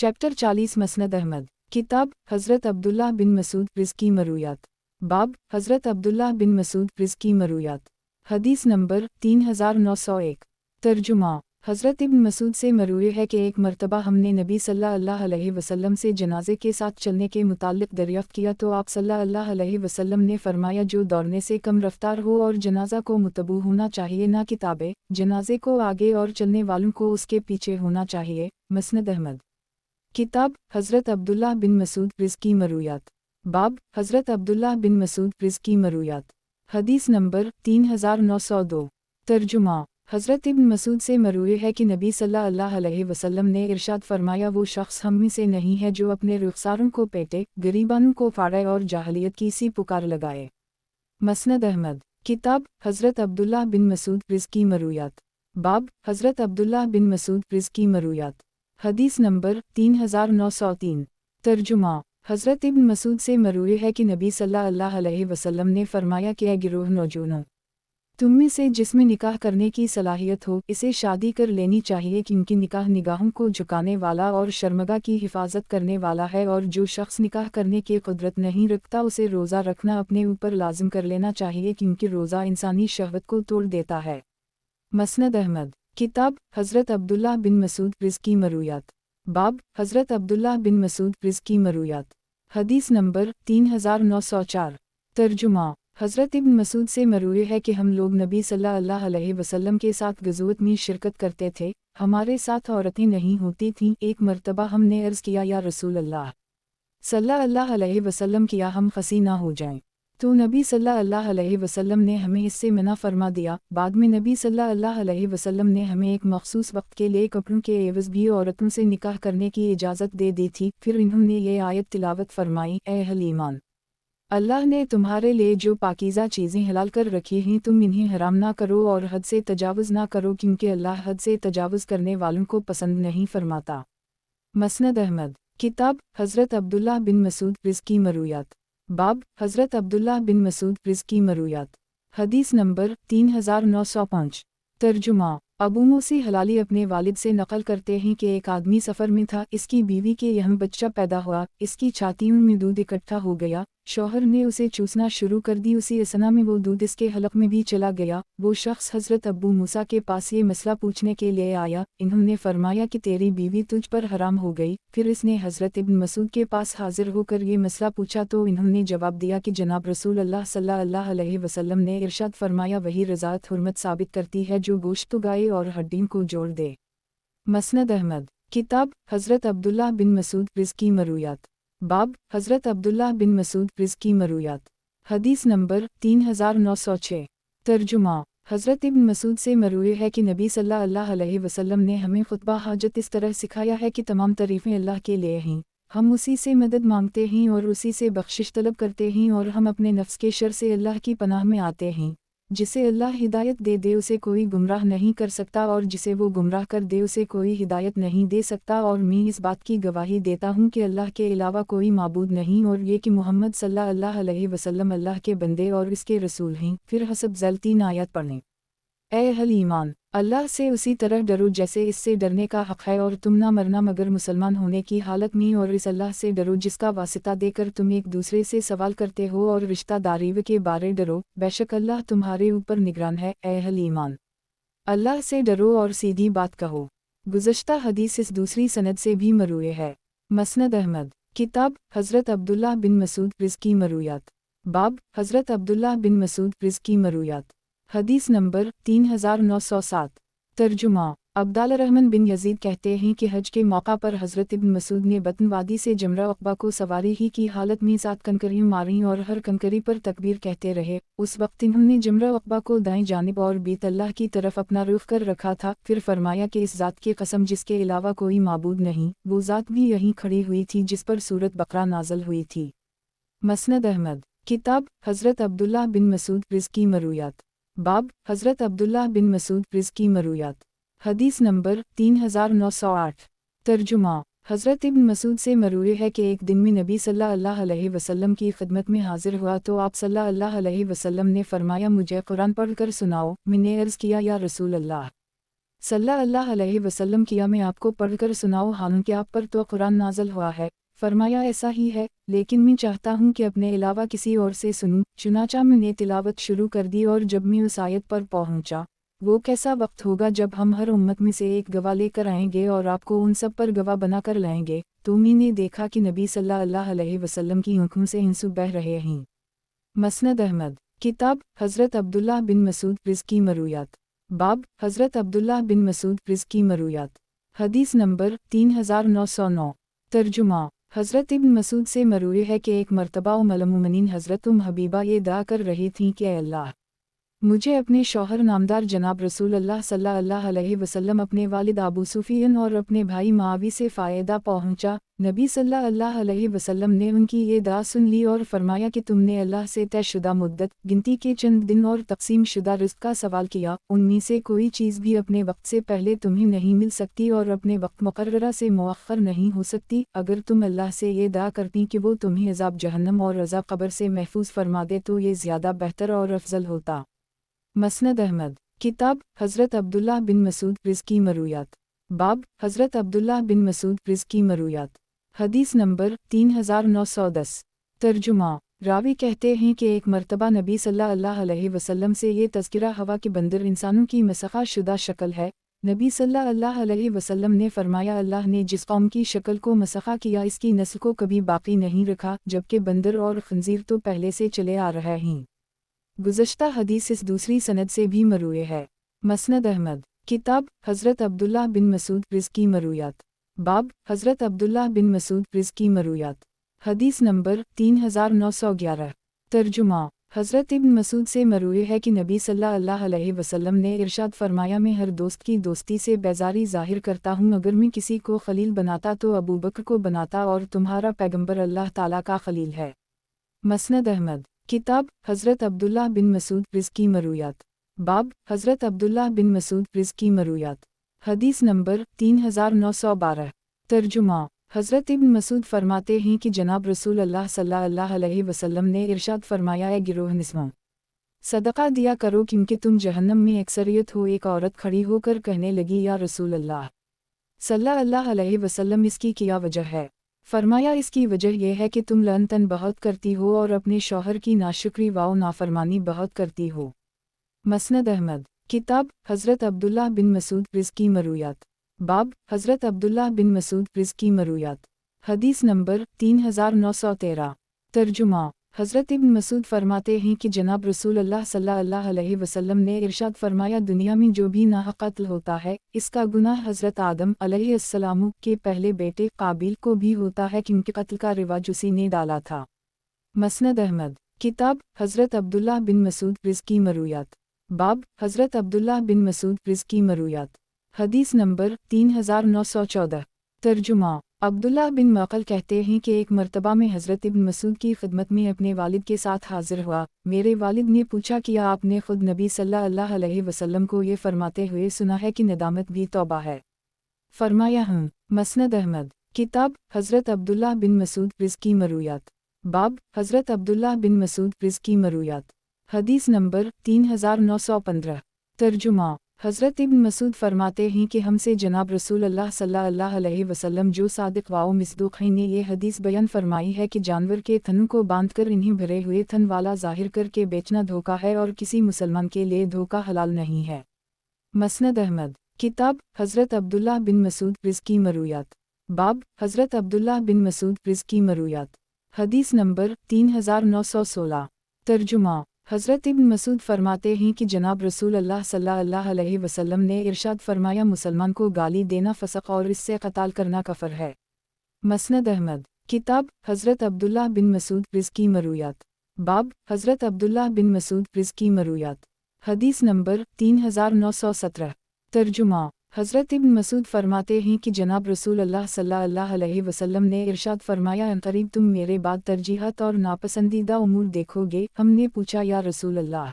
Chapter 40 मसनद Ahmad. किताब हज़रत अब्दुल्लाह बिन मसूद रिज़्की मरूयात। बाब हज़रत अब्दुल्लाह बिन मसूद रिज़्की मरूयात। हदीस नंबर 3901। तर्जुमा। हज़रत इब्न मसूद से मरूए है कि एक मरतबा हमने नबी सल्लल्लाहु अलैहि वसल्लम से जनाजे के साथ चलने के मुताल्लिक़ दरियाफ़्त किया तो आप सल्लल्लाहु अलैहि वसल्लम ने फरमाया, जो दौड़ने से कम रफ्तार हो और जनाजा को मुतबू होना चाहिए ना किताबे, जनाजे को आगे और चलने वालों को उसके पीछे होना चाहिए। मसनद अहमद। किताब हज़रत अब्दुल्लाह बिन मसूद रिज़्की मरूयात। बाब हज़रत अब्दुल्लाह बिन मसूद रिज़्की मरूयात। हदीस नंबर 3902। तर्जुमा। हज़रत इब्न मसूद से मरूए है कि नबी सल्लल्लाहु अलैहि वसल्लम ने इरशाद फरमाया, वो शख्स हम में से नहीं है जो अपने रुखसारों को पेटे, गरीबानों को फाड़े और जाहलियत की सी पुकार लगाए। मसनद अहमद। किताब हज़रत अब्दुल्लाह बिन मसूद रिज़्की मरूयात। बाब हज़रत अब्दुल्लाह बिन मसूद रिज़्की मरूयात। हदीस नंबर 3903। तर्जुमा। हज़रत इब्न मसूद से मरूए है कि नबी सल्लल्लाहु अलैहि वसल्लम ने फरमाया कि ऐ गिरोह नौजवानों, तुम में से जिसमें निकाह करने की सलाहियत हो इसे शादी कर लेनी चाहिए, क्योंकि निकाह निगाहों को झुकाने वाला और शर्मगा की हिफाजत करने वाला है, और जो शख्स निकाह करने की कुदरत नहीं रखता उसे रोज़ा रखना अपने ऊपर लाजिम कर लेना चाहिए, क्योंकि रोज़ा इंसानी शहवत को तोड़ देता है। मसनद अहमद। किताब हज़रत अब्दुल्लाह बिन मसूद रिज़्की मरूयात। बाब हज़रत अब्दुल्लाह बिन मसूद रिज़्की मरूयात। हदीस नंबर 3904। तर्जुमा। हज़रत इब्न मसूद से मरूए है कि हम लोग नबी सल्लल्लाहु अलैहि वसल्लम के साथ गज़वत में शिरकत करते थे, हमारे साथ औरतें नहीं होती थीं। एक मरतबा हमने अर्ज़ किया, या रसूल अल्लाह सल्लल्लाहु अलैहि वसल्लम, किया हम खसी ना हो जाएं। तो नबी सल्लल्लाहु अलैहि वसल्लम ने हमें इससे मना फरमा दिया। बाद में नबी सल्लल्लाहु अलैहि वसल्लम ने हमें एक मखसूस वक्त के लिए कपड़ों के एवज़ भी औरतों से निकाह करने की इजाज़त दे दी थी। फिर इन्होंने ये आयत तिलावत फरमाई, ए अहले ईमान, अल्लाह ने तुम्हारे लिए जो पाकीज़ा चीज़ें हलाल कर रखी हैं तुम इन्हें हराम ना करो और हद से तजावुज़ ना करो, क्योंकि अल्लाह हद से तजावुज़ करने वालों को पसंद नहीं फरमाता। मसनद अहमद। किताब हज़रत अब्दुल्लाह बिन मसूद रिज़्की मरूयात। बाब हज़रत अब्दुल्लाह बिन मसूद रिज़्की मरूयात। हदीस नंबर 3905। तर्जुमा। अबू मूसी हलाली अपने वालिद से नकल करते हैं कि एक आदमी सफ़र में था, इसकी बीवी के यहाँ बच्चा पैदा हुआ, इसकी छातियों में दूध इकट्ठा हो गया, शौहर ने उसे चूसना शुरू कर दी, उसी असना में वो दूध इसके हलक में भी चला गया। वो शख्स हज़रत अबू मूसा के पास ये मसला पूछने के लिए आया। इन्होंने फरमाया कि तेरी बीवी तुझ पर हराम हो गई। फिर इसने हज़रत इब्न मसूद के पास हाजिर होकर ये मसला पूछा तो इन्होंने जवाब दिया कि जनाब रसूल अल्लाह सल्लल्लाहु अलैहि वसल्लम ने इरशाद फरमाया, वही रज़ाअत हुर्मत साबित करती है जो गोश्त उगाए और हड्डियों को जोड़ दे। मसनद अहमद। किताब हज़रत अब्दुल्लाह बिन मसूद रिज़्की मरूयात। बाब हज़रत अब्दुल्लाह बिन मसूद रिज़्की मरूयात। हदीस नंबर 3906। तर्जुमा। हज़रत इब्न मसूद से मरूए है कि नबी सल्लल्लाहु अलैहि वसल्लम ने हमें खुतबा हाजत इस तरह सिखाया है कि तमाम तारीफ़ें अल्लाह के लिए हैं, हम उसी से मदद मांगते हैं और उसी से बख्शिश तलब करते हैं, और हम अपने नफ्स के शर से अल्लाह की पनाह में आते हैं। जिसे अल्लाह हिदायत दे दे उसे कोई गुमराह नहीं कर सकता, और जिसे वो गुमराह कर दे उसे कोई हिदायत नहीं दे सकता। और मैं इस बात की गवाही देता हूँ कि अल्लाह के अलावा कोई माबूद नहीं, और ये कि मोहम्मद सल्लल्लाहु अलैहि वसल्लम अल्लाह के बंदे और इसके रसूल हैं। फिर हसब ज़ैल 3 आयत पढ़ें। ए अहले ईमान, अल्लाह से उसी तरह डरो जैसे इससे डरने का हक़ है, और तुम ना मरना मगर मुसलमान होने की हालत में, और इस अल्लाह से डरो जिसका वासिता देकर तुम एक दूसरे से सवाल करते हो, और रिश्तादारी के बारे डरो, बेशक अल्लाह तुम्हारे ऊपर निगरान है। ए अहले ईमान, अल्लाह से डरो और सीधी बात कहो। गुज़श्ता हदीस इस दूसरी सनद से भी मरूए है। मसनद अहमद। किताब हज़रत अब्दुल्लाह बिन मसूद रिज़्की मरूयात। बाब हज़रत अब्दुल्लाह बिन मसूद रिज़्की मरूयात। हदीस नंबर 3907। तर्जुमा। अब्दाल रहमान बिन यजीद कहते हैं कि हज के मौका पर हज़रत इब्न मसूद ने बतन वादी से जमरा अक़बा को सवारी ही की हालत में 7 कंकरियाँ मारीं और हर कंकरी पर तकबीर कहते रहे। उस वक्त इन्होंने जमरा अक़बा को दाएं जानिब और बीत अल्लाह की तरफ अपना रुख कर रखा था। फिर फरमाया कि इस ज़ात की कसम जिसके अलावा कोई माबूद नहीं, वो ज़ात भी यहीं खड़ी हुई थी जिस पर सूरत बकरा नाज़ल हुई थी। मसनद अहमद। किताब हज़रत अब्दुल्लाह बिन मसूद रिज़्की मरूयात। बाब हज़रत अब्दुल्लाह बिन मसूद रिज़्की मरूयात। हदीस नंबर 3908। तर्जुमा। हज़रत इब्न मसूद से मरूए है कि एक दिन में नबी सल्लल्लाहु अलैहि वसल्लम की खिदमत में हाजिर हुआ तो आप सल्लल्लाहु अलैहि वसल्लम ने फरमाया, मुझे कुरान पढ़ कर सुनाओ। मैंने अर्ज़ किया, या रसूल अल्लाह सल्लल्लाहु अलैहि वसल्लम किया मैं आपको पढ़कर सुनाऊं हालांकि आप पर तो कुरान नाज़िल हुआ है। फरमाया ऐसा ही है, लेकिन मैं चाहता हूं कि अपने अलावा किसी और से सुनूं। चुनाचा मैंने तिलावत शुरू कर दी और जब मैं उस आयत पर पहुंचा, वो कैसा वक्त होगा जब हम हर उम्मत में से एक गवाह लेकर आएंगे और आपको उन सब पर गवाह बनाकर लाएंगे। तो मैंने देखा कि नबी सल्लल्लाहु अलैहि वसल्लम की आंखों से आंसू बह रहे हैं। मसनद अहमद, किताब हज़रत अब्दुल्लाह बिन मसूद रिज़्की मरूयात। बाब हज़रत अब्दुल्लाह बिन मसूद रिज़्की मरूयात। हदीस नंबर 3909। तर्जुमा, हज़रत इब्न मसूद से मरूए है कि एक मरतबा उम्मुल-मोमिनीन हज़रत हबीबा ये दुआ कर रही थीं कि ऐ अल्लाह, मुझे अपने शौहर नामदार जनाब रसूलुल्लाह सल्लल्लाहु अलैहि वसल्लम, अपने वालिद अबू सुफियान और अपने भाई मुआविया से फ़ायदा पहुंचा। नबी सल्लल्लाहु अलैहि वसल्लम ने उनकी ये दुआ सुन ली और फरमाया कि तुमने अल्लाह से तयशुदा मुद्दत, गिनती के चंद दिन और तकसीम शुदा रिज़्क़ का सवाल किया। उनमें से कोई चीज़ भी अपने वक्त से पहले तुम्हें नहीं मिल सकती और अपने वक्त मुकर्ररा से मुअख्खर नहीं हो सकती। अगर तुम अल्लाह से ये दुआ करती कि वो तुम्हें अज़ाब जहन्नम और अज़ाब क़ब्र से महफूज फरमा दे तो ये ज़्यादा बेहतर और अफजल होता। मसनद अहमद, किताब हज़रत अब्दुल्लाह बिन मसूद रिज़्की मरूयात। बाब हज़रत अब्दुल्लाह बिन मसूद रिज़्की मरूयात। हदीस नंबर 3910। तर्जुमा, रावी कहते हैं कि एक मरतबा नबी सल्लल्लाहु अलैहि वसल्लम से ये तज़किरा हवा कि बंदर इंसानों की मसख़ा शुदा शक्ल है। नबी सल्लल्लाहु अलैहि वसल्लम ने फरमाया, अल्लाह ने जिस कौम की शक्ल को मसख़ा किया इसकी नस्ल को कभी बाकी नहीं रखा, जबकि बंदर और खंजीर तो पहले से चले आ रहे हैं। गुज़श्ता हदीस इस दूसरी सनद से भी मरूए है। मसनद अहमद, किताब हज़रत अब्दुल्लाह बिन मसूद रिज़्की मरूयात। बाब हज़रत अब्दुल्लाह बिन मसूद रिज़्की मरूयात। हदीस नंबर 3911। तर्जुमा, हज़रत इब्न मसूद से मरूए है कि नबी सल्लल्लाहु अलैहि वसल्लम ने इरशाद फरमाया, मैं हर दोस्त की दोस्ती से बेजारी ज़ाहिर करता हूँ। अगर मैं किसी को खलील बनाता तो अबू बकर को बनाता और तुम्हारा पैगंबर अल्लाह ताला का खलील है। मसनद अहमद, किताब हज़रत अब्दुल्लाह बिन मसूद रिज़्की मरूयात। बाब हज़रत अब्दुल्लाह बिन मसूद रिज़्की मरूयात। हदीस नंबर 3912। तर्जुमा, हज़रत इब्न मसूद फरमाते हैं कि जनाब रसूलुल्लाह सल्लल्लाहु अलैहि वसल्लम ने इरशाद फरमाया, ए गिरोह निस्वां, सदका दिया करो क्योंकि तुम जहन्नम में अक्सरियत हो। एक औरत खड़ी होकर कहने लगी, या रसूलल्लाह सल्लल्लाहु अलैहि वसल्लम, इसकी क्या वजह है? फरमाया, इसकी वजह यह है कि तुम लअनतन बहुत करती हो और अपने शौहर की नाशुक्री व नाफरमानी बहुत करती हो। मसनद अहमद, किताब हज़रत अब्दुल्लाह बिन मसूद रिज़्की मरूयात। बाब हज़रत अब्दुल्लाह बिन मसूद रिज़्की मरूयात। हदीस नंबर 3913। तर्जुमा, हज़रत इब्न मसूद फरमाते हैं कि जनाब रसूलुल्लाह सल्लल्लाहु अलैहि वसल्लम ने इरशाद फरमाया, दुनिया में जो भी नाहक कत्ल होता है इसका गुनाह हज़रत आदम अलैहिस्सलाम के पहले बेटे काबिल को भी होता है क्योंकि कत्ल का रिवाज उसी ने डाला था। मसनद अहमद, किताब हज़रत अब्दुल्लाह बिन मसूद रिज़्की मरूयात। बाब हज़रत अब्दुल्लाह बिन मसूद रिज़्की मरूयात। हदीस नंबर 3914। तर्जुमा, अब्दुल्लाह बिन मक़ल कहते हैं कि एक मरतबा में हज़रत इब्न मसूद की खिदमत में अपने वालिद के साथ हाजिर हुआ। मेरे वालिद ने पूछा कि आपने खुद नबी सल्लल्लाहु अलैहि वसल्लम को ये फरमाते हुए सुना है कि नदामत भी तौबा है? फरमाया, हूँ। मसनद अहमद, किताब हज़रत अब्दुल्लाह बिन मसूद रिज़्की मरूयात। बाब हज़रत अब्दुल्लाह बिन मसूद रिज़्की मरूयात। हदीस नंबर 3915। तर्जुमा, हज़रत इब्न मसूद फरमाते हैं कि हमसे जनाब रसूलुल्लाह सल्लल्लाहु अलैहि वसल्लम जो सादिक व मिस्दूक़ हैं ने ये हदीस बयान फरमाई है कि जानवर के थनों को बांधकर इन्हें भरे हुए थन वाला ज़ाहिर करके बेचना धोखा है और किसी मुसलमान के लिए धोखा हलाल नहीं है। मसनद अहमद, किताब हज़रत अब्दुल्लाह बिन मसूद रिज़्की मरूयात। बाब हज़रत अब्दुल्लाह बिन मसूद रिज़्की मरूयात। हदीस नंबर 3916। तर्जुमा, हज़रत इब्न मसूद फरमाते हैं कि जनाब रसूलुल्लाह सल्लल्लाहु अलैहि वसल्लम ने इरशाद फरमाया, मुसलमान को गाली देना फ़स्क़ और इससे क़त्ल करना कफ़र है। मसनद अहमद, किताब हज़रत अब्दुल्लाह बिन मसूद रिज़्की मरूयात। बाब हज़रत अब्दुल्लाह बिन मसूद रिज़्की मरूयात। हदीस नंबर 3917। तर्जुमा, हज़रत इब्न मसूद फरमाते हैं कि जनाब रसूलुल्लाह सल्लल्लाहु अलैहि वसल्लम ने इरशाद फरमाया, अनक़रीब तुम मेरे बाद तरजीहत और नापसंदीदा उमूर देखोगे। हमने पूछा, या रसूलल्लाह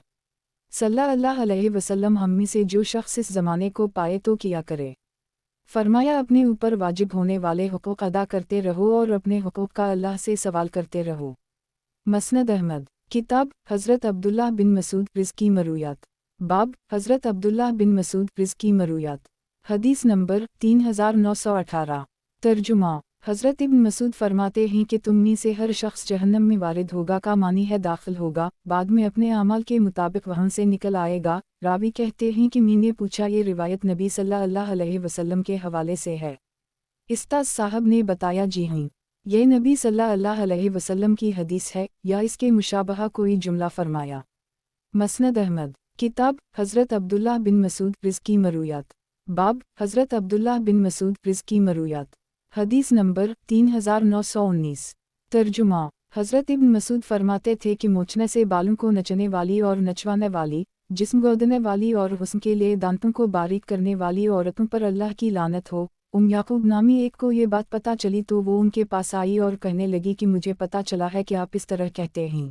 सल्लल्लाहु अलैहि वसल्लम, हम में से जो शख्स इस ज़माने को पाए तो किया करे? फरमाया, अपने ऊपर वाजिब होने वाले हुकूक़ अदा करते रहो और अपने हुकूक़ का अल्लाह से सवाल करते रहो। मसनद अहमद, किताब हज़रत अब्दुल्लाह बिन मसूद रिज़्की मरूयात। बाब हज़रत अब्दुल्लाह बिन मसूद रिज़्की मरूयात। حدیث نمبر 3918۔ ترجمہ۔ حضرت ابن مسعود فرماتے ہیں کہ تم میں سے ہر شخص جہنم میں وارد ہوگا کا معنی ہے داخل ہوگا، بعد میں اپنے اعمال کے مطابق وہاں سے نکل آئے گا۔ راوی کہتے ہیں کہ میں نے پوچھا یہ روایت نبی صلی اللہ علیہ وسلم کے حوالے سے ہے؟ استاذ صاحب نے بتایا جی ہاں، یہ نبی صلی اللہ علیہ وسلم کی حدیث ہے یا اس کے مشابہہ کوئی جملہ فرمایا؟ مسند احمد۔ کتاب حضرت عبداللہ بن مسعود رزقی مرویات۔ باب حضرت عبداللہ بن مسعود رزقی مرویات۔ حدیث نمبر 3919۔ ترجمہ۔ حضرت ابن مسعود فرماتے تھے کہ موچنے سے بالوں کو نچنے والی اور نچوانے والی، جسم گودنے والی اور حسن کے لیے دانتوں کو باریک کرنے والی عورتوں پر اللہ کی لعنت ہو۔ یعقوب نامی ایک کو یہ بات پتہ چلی تو وہ ان کے پاس آئی اور کہنے لگی کہ مجھے پتہ چلا ہے کہ آپ اس طرح کہتے ہیں۔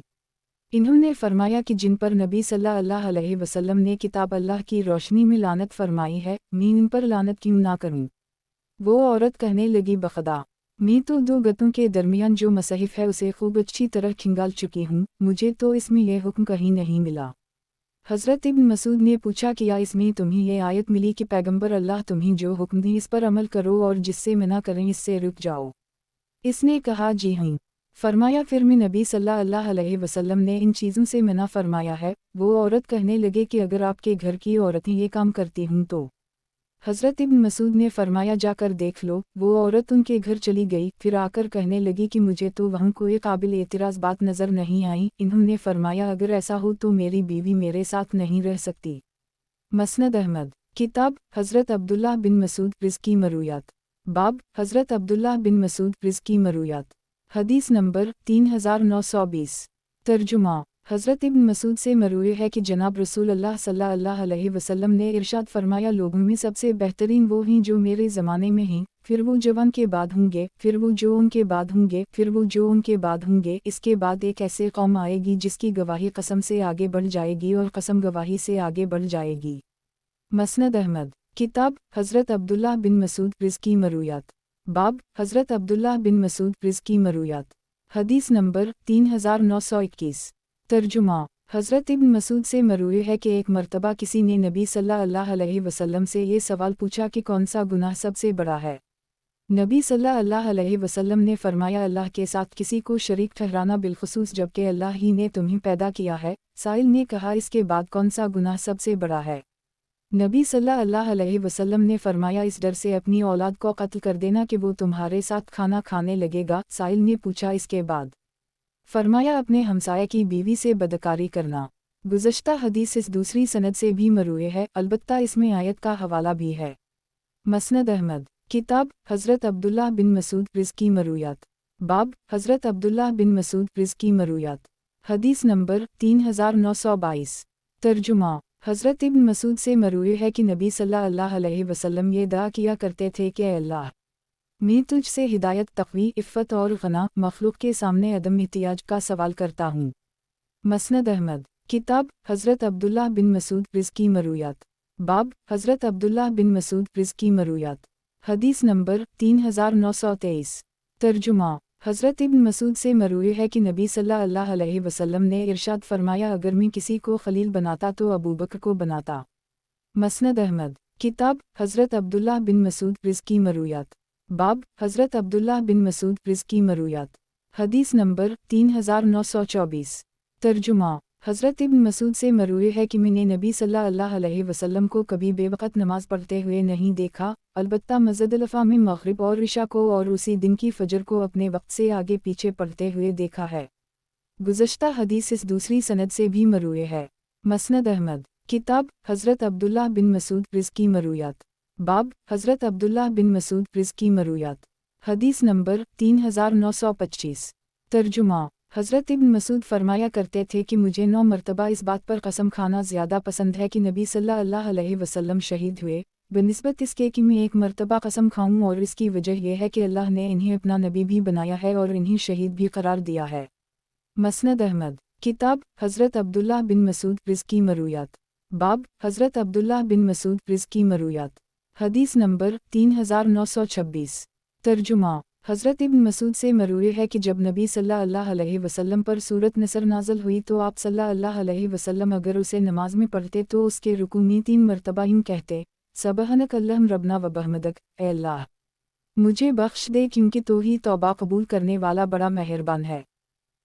انہوں نے فرمایا کہ جن پر نبی صلی اللہ علیہ وسلم نے کتاب اللہ کی روشنی میں لعنت فرمائی ہے، میں ان پر لعنت کیوں نہ کروں؟ وہ عورت کہنے لگی بخدا، میں تو دو گتوں کے درمیان جو مصحف ہے اسے خوب اچھی طرح کھنگال چکی ہوں، مجھے تو اس میں یہ حکم کہیں نہیں ملا۔ حضرت ابن مسعود نے پوچھا کہ یا اس میں تمہیں یہ آیت ملی کہ پیغمبر اللہ تمہیں جو حکم دیں اس پر عمل کرو اور جس سے منع کریں اس سے رک جاؤ؟ اس نے کہا جی ہاں۔ فرمایا پھر میں نبی صلی اللہ علیہ وسلم نے ان چیزوں سے منع فرمایا ہے؟ وہ عورت کہنے لگے کہ اگر آپ کے گھر کی عورتیں یہ کام کرتی ہوں تو؟ حضرت ابن مسعود نے فرمایا جا کر دیکھ لو۔ وہ عورت ان کے گھر چلی گئی، پھر آ کر کہنے لگی کہ مجھے تو وہاں کوئی قابل اعتراض بات نظر نہیں آئی۔ انہوں نے فرمایا اگر ایسا ہو تو میری بیوی میرے ساتھ نہیں رہ سکتی۔ مسند احمد۔ کتاب حضرت عبداللہ بن مسعود رزقی مرویات۔ باب حضرت عبداللہ بن مسعود رزقی مرویات۔ حدیث نمبر 3920۔ ترجمہ۔ حضرت ابن مسعود سے مروی ہے کہ جناب رسول اللہ صلی اللہ علیہ وسلم نے ارشاد فرمایا لوگوں میں سب سے بہترین وہ ہیں جو میرے زمانے میں ہیں، پھر وہ جو ان کے بعد ہوں گے، پھر وہ جو ان کے بعد ہوں گے، پھر وہ جو ان کے بعد ہوں گے۔ اس کے بعد ایک ایسے قوم آئے گی جس کی گواہی قسم سے آگے بڑھ جائے گی اور قسم گواہی سے آگے بڑھ جائے گی۔ مسند احمد۔ کتاب حضرت عبداللہ بن مسعود رزقی مرویات۔ باب حضرت عبداللہ بن مسعود رزقی مرویات۔ حدیث نمبر 3921۔ ترجمہ۔ حضرت ابن مسعود سے مروی ہے کہ ایک مرتبہ کسی نے نبی صلی اللہ علیہ وسلم سے یہ سوال پوچھا کہ کون سا گناہ سب سے بڑا ہے؟ نبی صلی اللہ علیہ وسلم نے فرمایا اللہ کے ساتھ کسی کو شریک ٹھہرانا، بالخصوص جبکہ اللہ ہی نے تمہیں پیدا کیا ہے۔ سائل نے کہا اس کے بعد کون سا گناہ سب سے بڑا ہے؟ نبی صلی اللہ علیہ وسلم نے فرمایا اس ڈر سے اپنی اولاد کو قتل کر دینا کہ وہ تمہارے ساتھ کھانا کھانے لگے گا۔ سائل نے پوچھا اس کے بعد؟ فرمایا اپنے ہمسائے کی بیوی سے بدکاری کرنا۔ گزشتہ حدیث اس دوسری سند سے بھی مروی ہے، البتہ اس میں آیت کا حوالہ بھی ہے۔ مسند احمد۔ کتاب حضرت عبداللہ بن مسعود رزقی مرویات۔ باب حضرت عبداللہ بن مسعود رزقی مرویات۔ حدیث نمبر 3922۔ ترجمہ۔ حضرت ابن مسعود سے مروی ہے کہ نبی صلی اللہ علیہ وسلم یہ دعا کیا کرتے تھے کہ اے اللہ، میں تجھ سے ہدایت، تقوی، عفت اور غنا، مخلوق کے سامنے عدم احتیاج کا سوال کرتا ہوں۔ مسند احمد۔ کتاب حضرت عبداللہ بن مسعود رزقی مرویات۔ باب حضرت عبداللہ بن مسعود رزقی مرویات۔ حدیث نمبر 3923۔ ترجمہ۔ حضرت ابن مسعود سے مروی ہے کہ نبی صلی اللہ علیہ وسلم نے ارشاد فرمایا اگر میں کسی کو خلیل بناتا تو ابوبکر کو بناتا۔ مسند احمد۔ کتاب حضرت عبداللہ بن مسعود رزقی مرویات۔ باب حضرت عبداللہ بن مسعود رزقی مرویات۔ حدیث نمبر 3924۔ ترجمہ۔ حضرت ابن مسعود سے مروی ہے کہ میں نے نبی صلی اللہ علیہ وسلم کو کبھی بے وقت نماز پڑھتے ہوئے نہیں دیکھا، البتہ مزدلفہ میں مغرب اور عشاء کو اور اسی دن کی فجر کو اپنے وقت سے آگے پیچھے پڑھتے ہوئے دیکھا ہے۔ گزشتہ حدیث اس دوسری سند سے بھی مروی ہے۔ مسند احمد۔ کتاب حضرت عبداللہ بن مسعود رزقی مرویات۔ باب حضرت عبداللہ بن مسعود رزقی مرویات۔ حدیث نمبر 3925۔ ترجمہ۔ حضرت ابن مسعود فرمایا کرتے تھے کہ مجھے 9 مرتبہ اس بات پر قسم کھانا زیادہ پسند ہے کہ نبی صلی اللہ علیہ وسلم شہید ہوئے، بنسبت اس کے کہ میں ایک مرتبہ قسم کھاؤں، اور اس کی وجہ یہ ہے کہ اللہ نے انہیں اپنا نبی بھی بنایا ہے اور انہیں شہید بھی قرار دیا ہے۔ مسند احمد۔ کتاب حضرت عبداللہ بن مسعود رزقی مرویات۔ باب حضرت عبداللہ بن مسعود رزقی مرویات۔ حدیث نمبر 3926۔ ترجمہ۔ حضرت ابن مسعود سے مروی ہے کہ جب نبی صلی اللہ علیہ وسلم پر سورۃ نصر نازل ہوئی تو آپ صلی اللہ علیہ وسلم اگر اسے نماز میں پڑھتے تو اس کے رکوع میں 3 مرتبہ یوں کہتے، सबहनक अल्लाहुम रब्ना व बहमदक, ए अल्लाह मुझे बख्श दे क्योंकि तो ही तौबा कबूल करने वाला बड़ा मेहरबान है।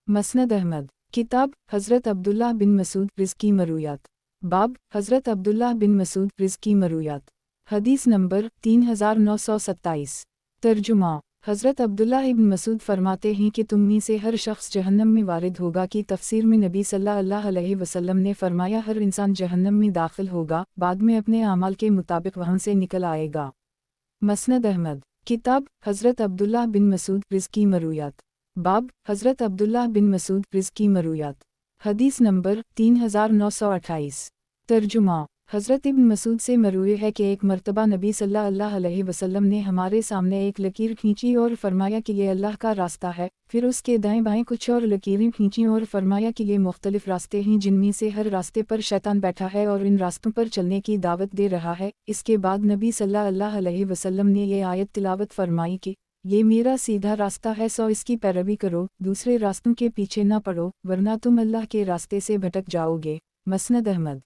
मसनद अहमद। किताब हज़रत अब्दुल्लाह बिन मसूद रिज़्की मरूयात। बाब हज़रत अब्दुल्लाह बिन मसूद रिज़्की मरूयात। हदीस नंबर 3927। तर्जुमा। हज़रत अब्दुल्लाह इब्न मसूद फरमाते हैं कि तुम में से हर शख्स जहन्नम में वारिद होगा कि तफसीर में नबी सल्लल्लाहु अलैहि वसल्लम ने फरमाया हर इंसान जहन्नम में दाखिल होगा, बाद में अपने आमाल के मुताबिक वहाँ से निकल आएगा। मसनद अहमद। किताब हज़रत अब्दुल्लाह बिन मसूद रिज़्की मरूयात। बाब हज़रत अब्दुल्लाह बिन मसूद रिज़्की मरूयात। हदीस नंबर 3928। तर्जुमा। हज़रत इब्न मसूद से मरूए है कि एक मर्तबा नबी सल्लल्लाहु अलैहि वसल्लम ने हमारे सामने एक लकीर खींची और फरमाया कि ये अल्लाह का रास्ता है, फिर उसके दाएं बाएं कुछ और लकीरें खींची और फरमाया कि ये मुख्तलिफ रास्ते हैं जिनमें से हर रास्ते पर शैतान बैठा है और इन रास्तों पर चलने की दावत दे रहा है। इसके बाद नबी सल्लल्लाहु अलैहि वसल्लम ने ये आयत तिलावत फरमाई कि ये मेरा सीधा रास्ता है, सो इसकी पैरवी करो, दूसरे रास्तों के पीछे न पड़ो, वरना तुम अल्लाह के रास्ते से भटक जाओगे। मसनद अहमद।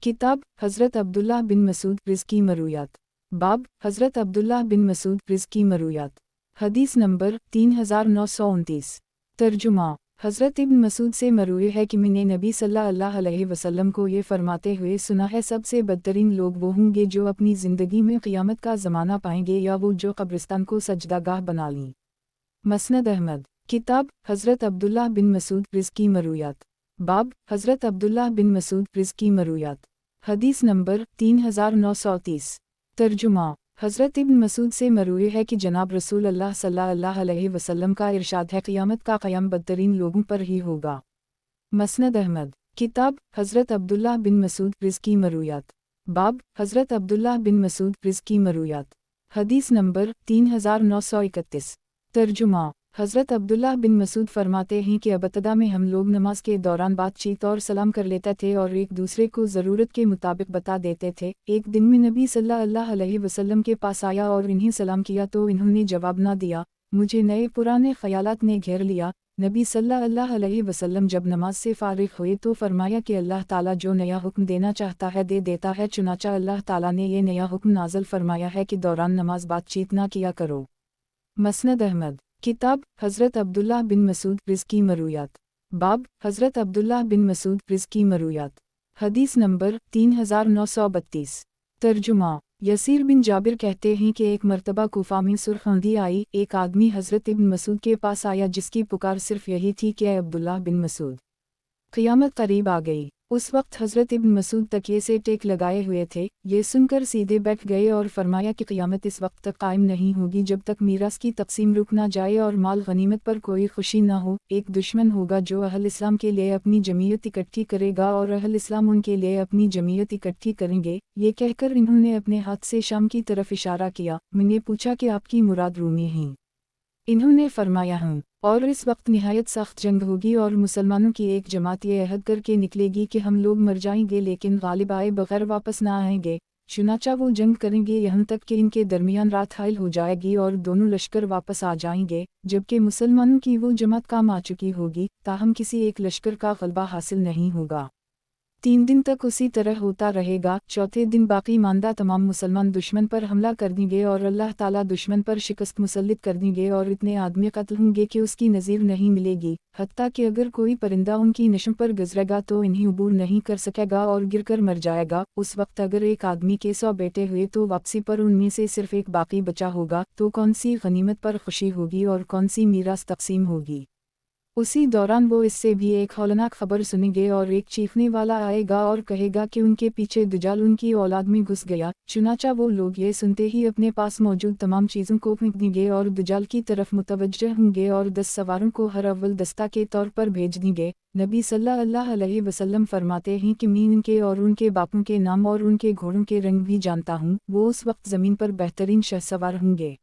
किताब हज़रत अब्दुल्लाह बिन मसूद रिज़्की मरूयात। बाब हज़रत अब्दुल्लाह बिन मसूद रिज़्की मरूयात। हदीस नंबर 3929। तर्जुमा। हज़रत इब्न मसूद से मरूए है कि मैंने नबी सल्लल्लाहु अलैहि वसल्लम को ये फरमाते हुए सुना है, सबसे बदतरीन लोग वो होंगे जो अपनी ज़िंदगी में क़यामत का ज़माना पाएंगे या वो जो कब्रिस्तान को सजदागाह बना लें। मसनद अहमद। किताब हज़रत अब्दुल्लाह बिन मसूद रिज़्की मरूयात। बाब हज़रत अब्दुल्लाह बिन मसूद रिज़्की मरूयात। हदीस नंबर 3930। तर्जुमा। हज़रत इब्न मसूद से मरूए है कि जनाब रसूल अल्लाह सल्लल्लाहु अलैहि वसल्लम का इरशाद है, क़यामत का क़याम बदतरीन लोगों पर ही होगा। मसनद अहमद। किताब हज़रत अब्दुल्लाह बिन मसूद रिज़्की मरूयात। बाब हज़रत अब्दुल्लाह बिन मसूद रिज़्की मरूयात। हदीस नंबर 3931। तर्जुमा। हज़रत अब्दुल्लाह बिन मसूद फरमाते हैं कि अबतदा में हम लोग नमाज के दौरान बातचीत और सलाम कर लेते थे और एक दूसरे को ज़रूरत के मुताबिक बता देते थे। एक दिन में नबी सल्लल्लाहु अलैहि वसल्लम के पास आया और इन्हें सलाम किया तो इन्होंने जवाब ना दिया। मुझे नए पुराने ख्यालात ने घेर लिया। नबी सल्लल्लाहु अलैहि वसल्लम जब नमाज से फारिग हुए तो फरमाया कि अल्लाह ताला जो नया हुक्म देना चाहता है दे देता है, चुनाचा अल्लाह ताला ने ये नया हुक्म नाज़िल फरमाया है कि दौरान नमाज बातचीत ना किया करो। मसनद अहमद। किताब हज़रत अब्दुल्लाह बिन मसूद रिज़्की मरूयात। बाब हज़रत अब्दुल्लाह बिन मसूद रिज़्की मरूयात। हदीस नंबर 3932। तर्जुमा। यसीर बिन जाबिर कहते हैं कि एक मर्तबा कूफा में सुर्ख आंधी आई, एक आदमी हज़रत इब्न मसूद के पास आया जिसकी पुकार सिर्फ यही थी कि अब्दुल्लाह बिन मसूद, क़यामत करीब आ गई। उस वक्त हज़रत इब्न मसूद तकिए से टेक लगाए हुए थे। ये सुनकर सीधे बैठ गए और फरमाया कि क़यामत इस वक्त तक कायम नहीं होगी जब तक मीरास की तकसीम रुक ना जाए और माल गनीमत पर कोई खुशी ना हो। एक दुश्मन होगा जो अहल इस्लाम के लिए अपनी जमीयत इकट्ठी करेगा और अहल इस्लाम उनके लिए अपनी जमीयत इकट्ठी करेंगे। ये कहकर इन्होंने अपने हाथ से शाम की तरफ इशारा किया। मैंने पूछा कि आपकी मुराद रूमी हैं? इन्होंने फरमाया हूँ। और इस वक्त निहायत सख्त जंग होगी और मुसलमानों की एक जमात ये अहद करके निकलेगी कि हम लोग मर जाएंगे लेकिन गालिब आए बगैर वापस ना आएंगे। चुनाचा वो जंग करेंगे यहाँ तक कि इनके दरमियान रात हायल हो जाएगी और दोनों लश्कर वापस आ जाएंगे, जबकि मुसलमानों की वो जमात काम आ चुकी होगी, ताहम किसी एक लश्कर का गलबा हासिल नहीं होगा। 3 दिन तक उसी तरह होता रहेगा। चौथे दिन बाकी मानदा तमाम मुसलमान दुश्मन पर हमला कर देंगे और अल्लाह ताला दुश्मन पर शिकस्त मुसल्लित कर देंगे और इतने आदमी कत्ल होंगे कि उसकी नज़ीर नहीं मिलेगी। हत्ता कि अगर कोई परिंदा उनकी नशों पर गुजरेगा तो इन्हें अबूर नहीं कर सकेगा और गिरकर मर जाएगा। उस वक्त अगर एक आदमी के 100 बेटे हुए तो वापसी पर उनमें से सिर्फ एक बाकी बचा होगा, तो कौन सी गनीमत पर खुशी होगी और कौन सी मीरास तकसीम होगी। उसी दौरान वो इससे भी एक हौलनाक खबर सुनेंगे और एक चीखने वाला आएगा और कहेगा कि उनके पीछे दज्जाल उनकी औलाद में घुस गया। चुनाचा वो लोग ये सुनते ही अपने पास मौजूद तमाम चीज़ों को फेंक देंगे और दज्जाल की तरफ मुतवज्जह होंगे और 10 सवारों को हर अव्वल दस्ता के तौर पर भेज देंगे। नबी सल्लल्लाहु अलैहि वसल्लम फरमाते हैं कि मैं इनके और उनके बापों के नाम और उनके घोड़ों के रंग भी जानता हूँ। वो उस वक्त ज़मीन पर बेहतरीन शहसवार होंगे।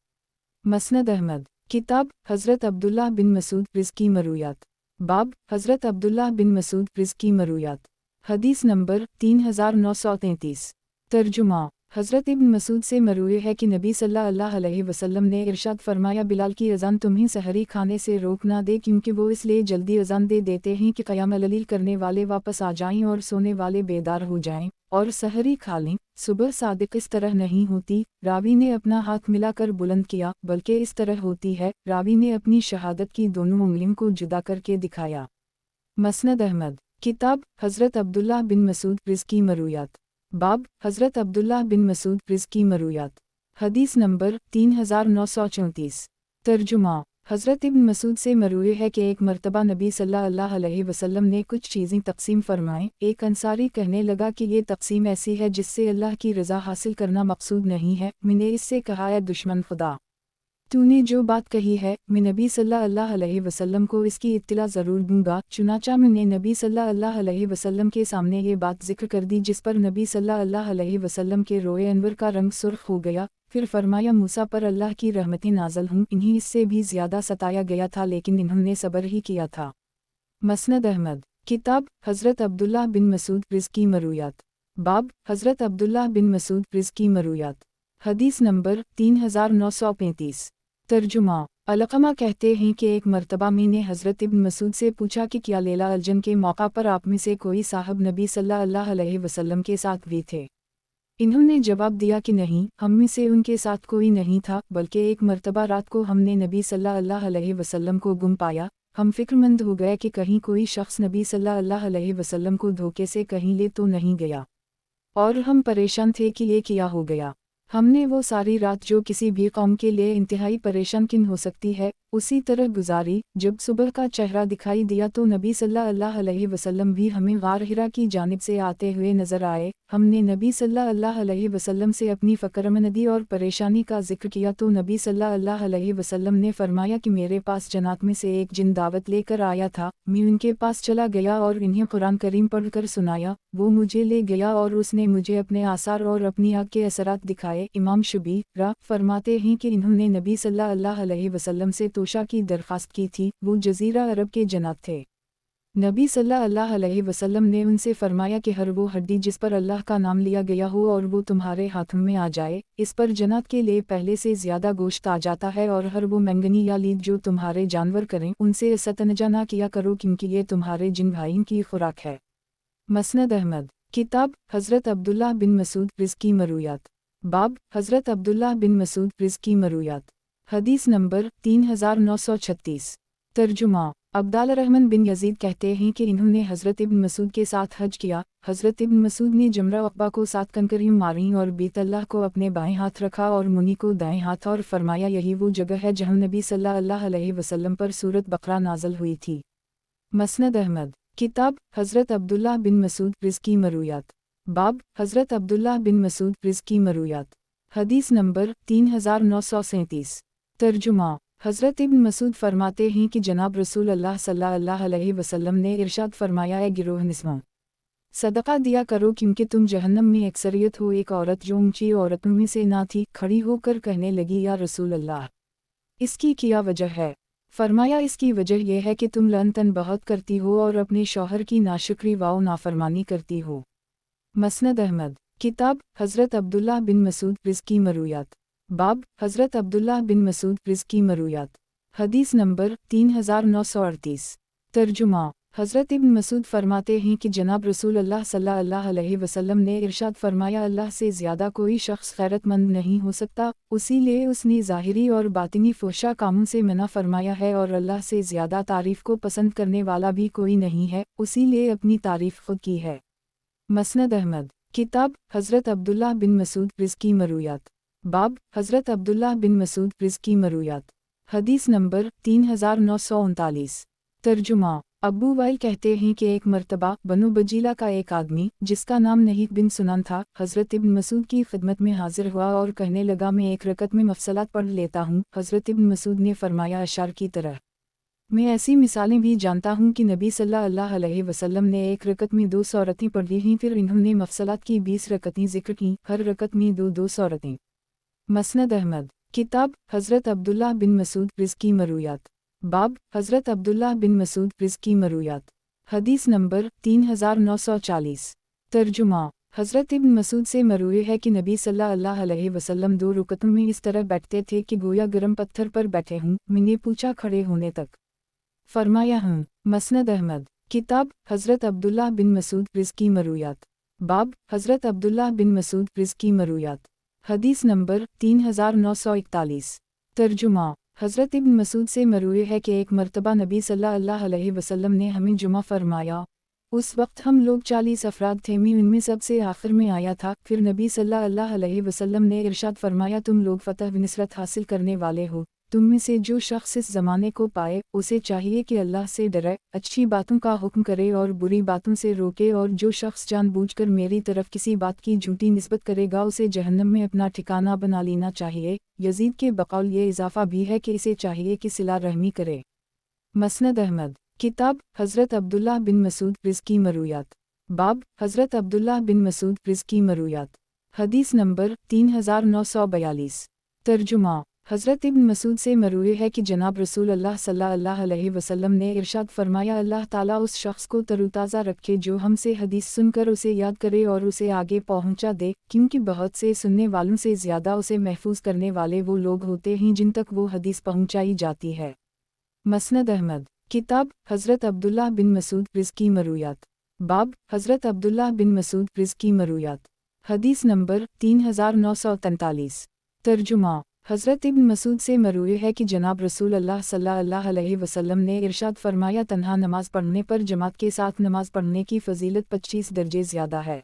मसनद अहमद। किताब हज़रत अब्दुल्लाह बिन मसूद रिज़्की मरूयात। बाब हज़रत अब्दुल्लाह बिन मसूद रिज़्की मरूयात। हदीस नंबर 3933। तर्जुमा। हज़रत इब्न मसूद से मरूए है कि नबी सल्लल्लाहु अलैहि वसल्लम ने इरशाद फरमाया, बिलाल की अज़ान तुम्हें सहरी खाने से रोक ना दे, क्योंकि वो इसलिए जल्दी अज़ान दे देते हैं कि क़याम ललील करने वाले वापस आ जाएं और सोने वाले बेदार हो जाएं और सहरी खा लें। सुबह सादिक इस तरह नहीं होती, रावी ने अपना हाथ मिलाकर बुलंद किया, बल्कि इस तरह होती है। रावी ने अपनी शहादत की दोनों उंगलियों को जुदा करके दिखाया। मसनद अहमद। किताब हज़रत अब्दुल्लाह बिन मसूद रिज़्की मरूयात। बाब हज़रत अब्दुल्लाह बिन मसूद रिज़्की मरूयात। हदीस नंबर 3934। तर्जुमा। हज़रत इब्न मसूद से मरूए है कि एक मरतबा नबी सल्लल्लाहु अलैहि वसल्लम ने कुछ चीज़ें तक़सीम फरमाएं। एक अंसारी कहने लगा कि ये तक़सीम ऐसी है जिससे अल्लाह की रज़ा हासिल करना मकसूद नहीं है। मैंने इससे कहा, है दुश्मन खुदा, तूने जो बात कही है, मैं नबी सल्लल्लाहु अलैहि वसल्लम को इसकी इत्तला ज़रूर दूंगा। चुनाचा मैंने नबी सल्लल्लाहु अलैहि वसल्लम के सामने ये बात ज़िक्र कर दी, जिस पर नबी सल्लल्लाहु अलैहि वसल्लम के रोए अनवर का रंग सुर्ख हो गया। फिर फरमाया, मूसा पर अल्लाह की रहमतें नाज़िल हुं, इन्हें इससे भी ज़्यादा सताया गया था, लेकिन इन्होंने सब्र ही किया था। मसनद अहमद। किताब हज़रत अब्दुल्लाह बिन मसूद रिज़्की मरूयात। बाब हज़रत अब्दुल्लाह बिन मसूद रिज़्की मरूयात। हदीस नंबर 3935। तर्जुमा। अलक़मा कहते हैं कि एक मरतबा मैंने हज़रत इब्न मसूद से पूछा कि क्या लैला अलजन के मौका पर आप में से कोई साहब नबी सल्लल्लाहु अलैहि वसल्लम के साथ भी थे? इन्होंने जवाब दिया कि नहीं, हम में से उनके साथ कोई नहीं था, बल्कि एक मरतबा रात को हमने नबी सल्लल्लाहु अलैहि वसल्लम को गुम पाया। हम फ़िक्रमंद हो गए कि कहीं कोई शख्स नबी सल्लल्लाहु अलैहि वसल्लम को धोखे से कहीं ले तो नहीं गया, और हम परेशान थे कि ये क्या हो गया। हमने वो सारी रात, जो किसी भी कौम के लिए इंतहाई परेशान किन हो सकती है, उसी तरह गुजारी। जब सुबह का चेहरा दिखाई दिया तो नबी सल्लल्लाहु अलैहि वसल्लम भी हमें गार हिरा की जानिब से आते हुए नजर आए। हमने नबी सल्लल्लाहु अलैहि वसल्लम से अपनी फ़क्रमंदी और परेशानी का जिक्र किया तो नबी सल्लल्लाहु अलैहि वसल्लम ने फरमाया कि मेरे पास जन्नत में से एक जिन दावत लेकर आया था। मैं उनके पास चला गया और इन्हें कुरान करीम पढ़कर सुनाया। वो मुझे ले गया और उसने मुझे अपने आसार और अपनी आग के असरात दिखाए। इमाम शुबी फरमाते हैं कि इन्होंने नबी सल्लल्लाहु अलैहि वसल्लम से तोशा की दरख्वास्त की थी। वो जज़ीरा अरब के जन्नत थे। नबी सल्लल्लाहु अलैहि वसल्लम ने उनसे फरमाया कि हर वो हड्डी जिस पर अल्लाह का नाम लिया गया हो और वो तुम्हारे हाथों में आ जाए, इस पर जन्नत के लिए पहले से ज़्यादा गोश्त आ जाता है। और हर वो मंगनी या लीद जो तुम्हारे जानवर करें, उनसे इस्तनजा ना किया करो, क्योंकि ये तुम्हारे जिन भाइयों की खुराक है। मसनद अहमद। किताब हज़रत अब्दुल्लाह बिन मसूद रिज़्की मरूयात। बाब हज़रत अब्दुल्लाह बिन मसूद रिज़्की मरूयात। हदीस नंबर 3936। तर्जुमा। अब्दाल रहमान बिन यजीद कहते हैं कि इन्होंने हज़रत इब्न मसूद के साथ हज किया। हज़रत इब्न मसूद ने जमरा अक़बा को 7 कंकरियाँ मारीं और बैतुल्लाह को अपने बाएं हाथ रखा और मुनी को दाएं हाथ, और फरमाया, यही वो जगह है जहाँ नबी सल्लल्लाहु अलैहि वसल्लम पर सूरत बकरा नाज़िल हुई थी। मसनद अहमद। किताब हज़रत अब्दुल्लाह बिन मसूद रिज़्की मरूयात। बाब हज़रत अब्दुल्लाह बिन मसूद रिज़्की मरूयात। हदीस नंबर 3937। तर्जुमा। हज़रत इब्न मसूद फरमाते हैं कि जनाब रसूल अल्लाह सल्लल्लाहु अलैहि वसल्लम ने इरशाद फरमाया, है गिरोह निस्वां, सदका दिया करो, क्योंकि तुम जहन्नम में अक्सरियत हो। एक औरत जो ऊंची औरतों में से ना थी, खड़ी होकर कहने लगी, या रसूल अल्लाह, इसकी क्या वजह है? फरमाया, इसकी वजह यह है कि तुम लअनतन बहुत करती हो और अपने शौहर की नाशुक्री व नाफरमानी करती हो। मसनद अहमद। किताब हज़रत अब्दुल्लाह बिन मसूद रिज़्की मरूयात। बाब हज़रत अब्दुल्लाह बिन मसूद रिज़्की मरूयात। हदीस नंबर 3938। तर्जुमा। हज़रत इब्न मसूद फरमाते हैं कि जनाब रसूल अल्लाह सल्लल्लाहु अलैहि वसल्लम ने इरशाद फरमाया, अल्लाह से ज़्यादा कोई शख्स खैरतमंद नहीं हो सकता, उसीलिए उसने ज़ाहिरी और बातिनी फ़ोशा कामों से मना फरमाया है, और अल्लाह से ज़्यादा तारीफ़ को पसंद करने वाला भी कोई नहीं है, उसीलिए अपनी तारीफ़ खुद की है। मसनद अहमद। किताब हज़रत अब्दुल्लाह बिन मसूद रिज़्की मरूयात। बाब हज़रत अब्दुल्लाह बिन मसूद रिज़्की मरूयात। हदीस नंबर 3939। तर्जुमा। अबू वाइल कहते हैं कि एक मरतबा बनु बजीला का एक आदमी, जिसका नाम नहीक बिन सुनान था, हज़रत इब्न मसूद की खिदमत में हाजिर हुआ और कहने लगा, मैं एक रकत में मफसलात पढ़ लेता हूँ। हज़रत इब्न मसूद ने फरमाया, अशार की तरह। मैं ऐसी मिसालें भी जानता हूँ कि नबी सल्लल्लाहु अलैहि वसल्लम ने एक रकत में 2 सूरतें पढ़ी हैं, फिर इन्होंने मफसलात की 20 रकतें जिक्र की, हर रकत में 2 सूरतें। मसनद अहमद। किताब हज़रत अब्दुल्लाह बिन मसूद रिज़्की मरूयात। बाब हज़रत अब्दुल्लाह बिन मसूद रिज़्की मरूयात। हदीस नंबर 3940। तर्जुमा। हज़रत इब्न मसूद से मरूए है कि नबी सल्लल्लाहु अलैहि वसल्लम 2 रुकतों में इस तरह बैठते थे कि गोया गर्म पत्थर पर बैठे हों। मैंने पूछा खड़े होने तक? फरमाया हूँ। मसनद अहमद। किताब हज़रत अब्दुल्लाह बिन मसूद रिज़्की मरूयात। बाब हज़रत अब्दुल्लाह बिन मसूद रिज़्की मरूयात। हदीस नंबर 3941। तर्जुमा। हज़रत इब्न मसूद से मरूए है कि एक मरतबा नबी सल्लल्लाहु अलैहि वसल्लम ने हमें जुमा फरमाया। उस वक्त हम लोग 40 अफराद थे, मैं उनमें सबसे आखिर में आया था। फिर नबी सल्लल्लाहु अलैहि वसल्लम ने इरशाद फरमाया, तुम लोग फ़तह व नुसरत हासिल करने वाले हो। तुम में से जो शख्स इस ज़माने को पाए उसे चाहिए कि अल्लाह से डरे, अच्छी बातों का हुक्म करे और बुरी बातों से रोके, और जो शख्स जानबूझकर मेरी तरफ किसी बात की झूठी निस्बत करेगा उसे जहन्नम में अपना ठिकाना बना लेना चाहिए। यजीद के बकौल ये इजाफ़ा भी है कि इसे चाहिए कि सिला रहमी करे। मसनद अहमद। किताब हज़रत अब्दुल्लाह बिन मसूद रिज़्की मरूयात। बाब हज़रत अब्दुल्लाह बिन मसूद रिज़्की मरूयात। हदीस नंबर 3942। तर्जुमा। हज़रत इब्न मसूद से मरूए है कि जनाब रसूल अल्लाह सल्लल्लाहु अलैहि वसल्लम ने इरशाद फरमाया, अल्लाह ताला उस शख्स को तरोताज़ा रखे जो हमसे हदीस सुनकर उसे याद करे और उसे आगे पहुंचा दे, क्योंकि बहुत से सुनने वालों से ज़्यादा उसे महफूज करने वाले वो लोग होते हैं जिन तक वो हदीस पहुंचाई जाती है। मसनद अहमद। किताब हज़रत अब्दुल्लाह बिन मसूद रिज़्की मरूयात। बाब हज़रत अब्दुल्लाह बिन मसूद रिज़्की मरूयात। हदीस नंबर 3943। तर्जुमा। हज़रत इब्न मसूद से मरूए है कि जनाब रसूल अल्लाह सल्लल्लाहु अलैहि वसल्लम ने इरशाद फरमाया, तन्हा नमाज पढ़ने पर जमात के साथ नमाज पढ़ने की फजीलत 25 दर्जे ज़्यादा है।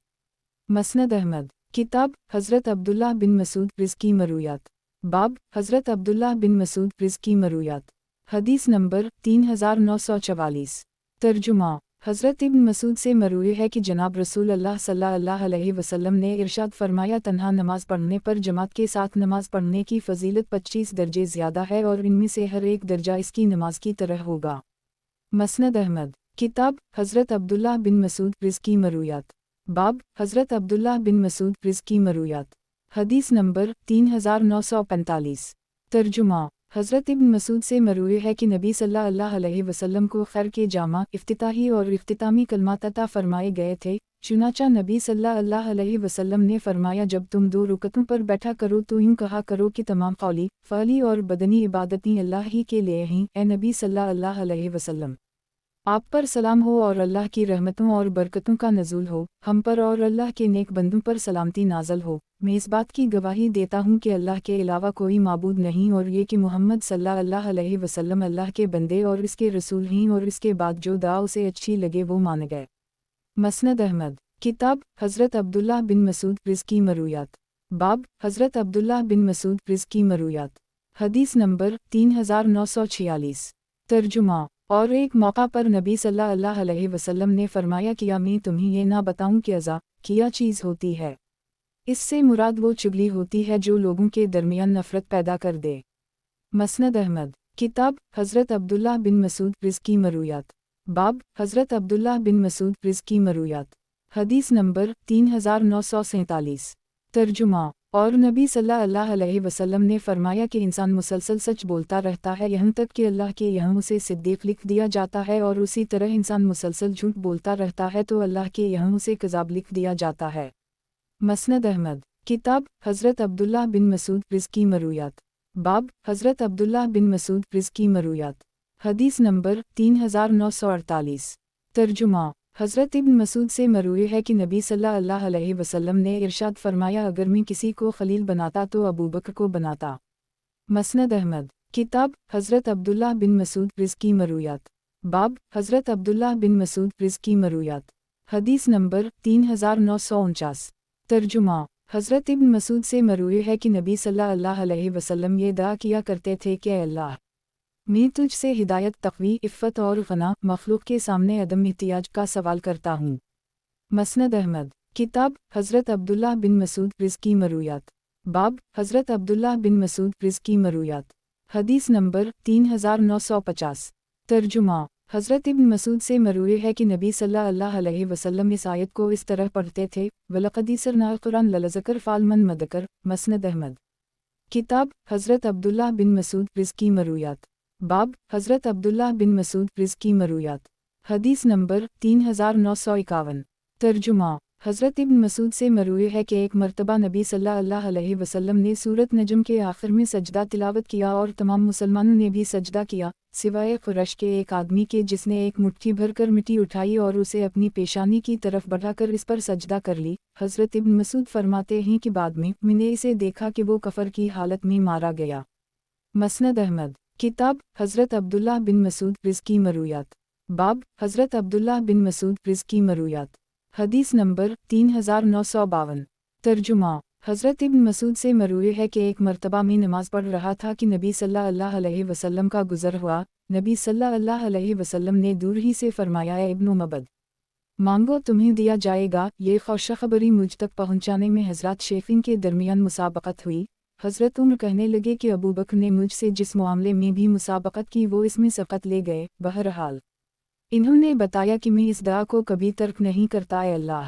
मसनद अहमद। किताब हज़रत अब्दुल्लाह बिन मसूद रिज़्की मरूयात। बाब हज़रत अब्दुल्लाह बिन मसूद रिज़्की मरूयात। हदीस नंबर 3944। तर्जुमा। हज़रत इब्न मसूद से मरूए है कि जनाब रसूल अल्लाह सल्लल्लाहु अलैहि वसल्लम ने इरशाद फरमाया, तन्हा नमाज पढ़ने पर जमात के साथ नमाज पढ़ने की फजीलत 25 दर्जे ज़्यादा है, और इनमें से हर एक दर्जा इसकी नमाज की तरह होगा। मसनद अहमद। किताब हज़रत अब्दुल्लाह बिन मसूद रिज़्की मरूयात। बाब हज़रत अब्दुल्लाह बिन मसूद रिज़्की मरूयात। हदीस नंबर 3945। तर्जुमा। हज़रत इब्न मसूद से मरूए है कि नबी सल्लल्लाहु अलैहि वसल्लम को खैर के जामा, इफ्तिताही और इख्तितामी कलमात अता फरमाए गए थे। चुनाचा नबी सल्लल्लाहु अलैहि वसल्लम ने फरमाया, जब तुम 2 रुकतों पर बैठा करो तो यूँ कहा करो कि तमाम कौली, फ़अली और बदनी इबादतें अल्लाह ही के लिए हैं। ए नबी सल्लल्लाहु अलैहि वसल्लम, आप पर सलाम हो और अल्लाह की रहमतों और बरकतों का नज़ूल हो, हम पर और अल्लाह के नेक बंदों पर सलामती नाज़ल हो। मैं इस बात की गवाही देता हूँ कि अल्लाह के अलावा कोई माबूद नहीं, और ये कि मोहम्मद सल्लल्लाहु अलैहि वसल्लम अल्लाह के बंदे और इसके रसूल हैं, और इसके बाद जो दुआ उसे अच्छी लगे वो मान गए। मसनद अहमद। किताब हज़रत अब्दुल्लाह बिन मसूद रिज़्की मरूयात। बाब हज़रत अब्दुल्लाह बिन मसूद रिज़्की मरूयात। हदीस नंबर 3946। तर्जुमा। और एक मौका पर नबी सल्लल्लाहु अलैहि वसल्लम ने फरमाया, किया मैं तुम्हें ये ना बताऊं कि अज़ा क्या चीज़ होती है? इससे मुराद वो चुगली होती है जो लोगों के दरमियान नफ़रत पैदा कर दे। मसनद अहमद। किताब हज़रत अब्दुल्लाह बिन मसूद रिज़्की मरूयात। बाब हज़रत अब्दुल्लाह बिन मसूद रिज़्की मरूयात। हदीस नंबर 3947। तर्जुमा। और नबी सल्लल्लाहु अलैहि वसल्लम ने फरमाया कि इंसान मुसलसल सच बोलता रहता है यहाँ तक कि अल्लाह के यहाँ उसे सिद्दीक़ लिख दिया जाता है, और उसी तरह इंसान मुसलसल झूठ बोलता रहता है तो अल्लाह के यहाँ उसे कज़ाब लिख दिया जाता है। मसनद अहमद। किताब हज़रत अब्दुल्लाह बिन मसूद रिज़्की मरूयात। बाब हज़रत अब्दुल्लाह बिन मसूद रिज़्की मरूयात। हदीस नंबर 3948। तर्जुमा। हज़रत इब्न मसूद से मरूए है कि नबी सल्लल्लाहु अलैहि वसल्लम ने इरशाद फरमाया, अगर मैं किसी को खलील बनाता तो अबू बकर को बनाता। मसनद अहमद। किताब हज़रत अब्दुल्लाह बिन मसूद रिज़्की मरूयात। बाब हज़रत अब्दुल्लाह बिन मसूद रिज़्की मरूयात। हदीस नंबर 3949। तर्जुमा। हज़रत इब्न मसूद से मरूए है कि नबी सल्लल्लाहु अलैहि वसल्लम ये दुआ किया करते थे कि अल्लाह, मैं तुझसे हिदायत, तक़वी, इफ़्फ़त और ग़ना, मख़लूक़ के सामने अदम एहतियाज का सवाल करता हूँ। मसनद अहमद। किताब हज़रत अब्दुल्लाह बिन मसूद रिज़्की मरूयात। बाब हज़रत अब्दुल्लाह बिन मसूद रिज़्की मरूयात। हदीस नंबर 3950। तर्जुमा। हज़रत इब्न मसूद से मरूए है कि नबी सल्लल्लाहु अलैहि वसल्लम इस आयत को इस तरह पढ़ते थे, वलक़द यस्सरनाल क़ुरआन लज़कर फ़ालमन मदकर। मसनद अहमद। किताब हज़रत अब्दुल्लाह बिन मसूद रिज़्की मरूयात। बाब हज़रत अब्दुल्लाह बिन मसूद रिज़्की मरूयात। हदीस नंबर 3951। तर्जुमा। हज़रत इब्न मसूद से मरवी है कि एक मरतबा नबी सल्लल्लाहु अलैहि वसल्लम ने सूरत नजम के आखिर में सजदा तिलावत किया और तमाम मुसलमानों ने भी सजदा किया सिवाय कुरैश के एक आदमी के जिसने एक मुट्ठी भर कर मिट्टी उठाई और उसे अपनी पेशानी की तरफ बढ़ाकर इस पर सजदा कर ली। हज़रत इब्न मसूद फरमाते हैं कि बाद में मैंने इसे देखा कि वो कफर की हालत में मारा गया। मसनद अहमद किताब हज़रत अब्दुल्लाह बिन मसूद रिज़्की मरूयात बाब हज़रत अब्दुल्लाह बिन मसूद रिज़्की मरूयात हदीस नंबर 3952 तर्जुमा हज़रत इब्न मसूद से मरूए है कि एक मरतबा में नमाज पढ़ रहा था कि नबी सल्लल्लाहु अलैहि वसल्लम का गुज़र हुआ। नबी सल्लल्लाहु अलैहि वसल्लम ने दूर ही से फरमाया, इब्न मबद मांगो तुम्हें दिया जाएगा। ये खुशखबरी मुझ तक पहुँचाने में हज़रत शेफिन के दरमियान मुसाबकत हुई। हज़रत उम्र कहने लगे कि अबू बकर ने मुझसे जिस मामले में भी मुसाबकत की वो इसमें सबकत ले गए। बहरहाल इन्होंने बताया कि मैं इस दुआ को कभी तर्क नहीं करता। ऐ अल्लाह,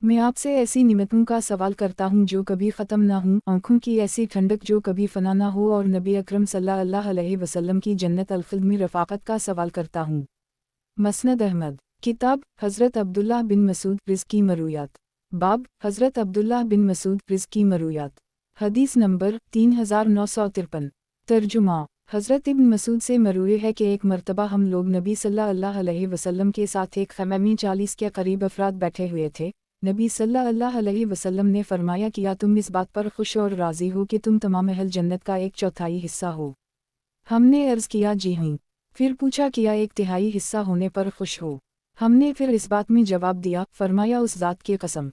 मैं आपसे ऐसी निमतों का सवाल करता हूँ जो कभी ख़त्म ना हूँ, आँखों की ऐसी ठंडक जो कभी फना ना हो, और नबी अकरम सल्लल्लाहु अलैहि वसल्लम की जन्नत अल-ख़ुल्द में रफ़ाक़त का सवाल करता हूँ। मसनद अहमद किताब हज़रत अब्दुल्लाह बिन मसूद रिज़्की मरूयात बाब हज़रत अब्दुल्लाह बिन मसूद रिज़्की मरूयात हदीस नंबर 3953 तर्जुमा हज़रत इब्न मसूद से मरूए है कि एक मरतबा हम लोग नबी सल्लल्लाहु अलैहि वसल्लम के साथ एक ख़ैमे में 40 के करीब अफराद बैठे हुए थे। नबी सल्लल्लाहु अलैहि वसल्लम ने फरमाया, किया तुम इस बात पर खुश और राज़ी हो कि तुम तमाम अहल जन्नत का 1/4 हिस्सा हो? हमने अर्ज़ किया, जी हाँ। फिर पूछा, किया 1/3 हिस्सा होने पर खुश हो? हमने फिर इस बात में जवाब दिया। फरमाया, उस ज़ात की कसम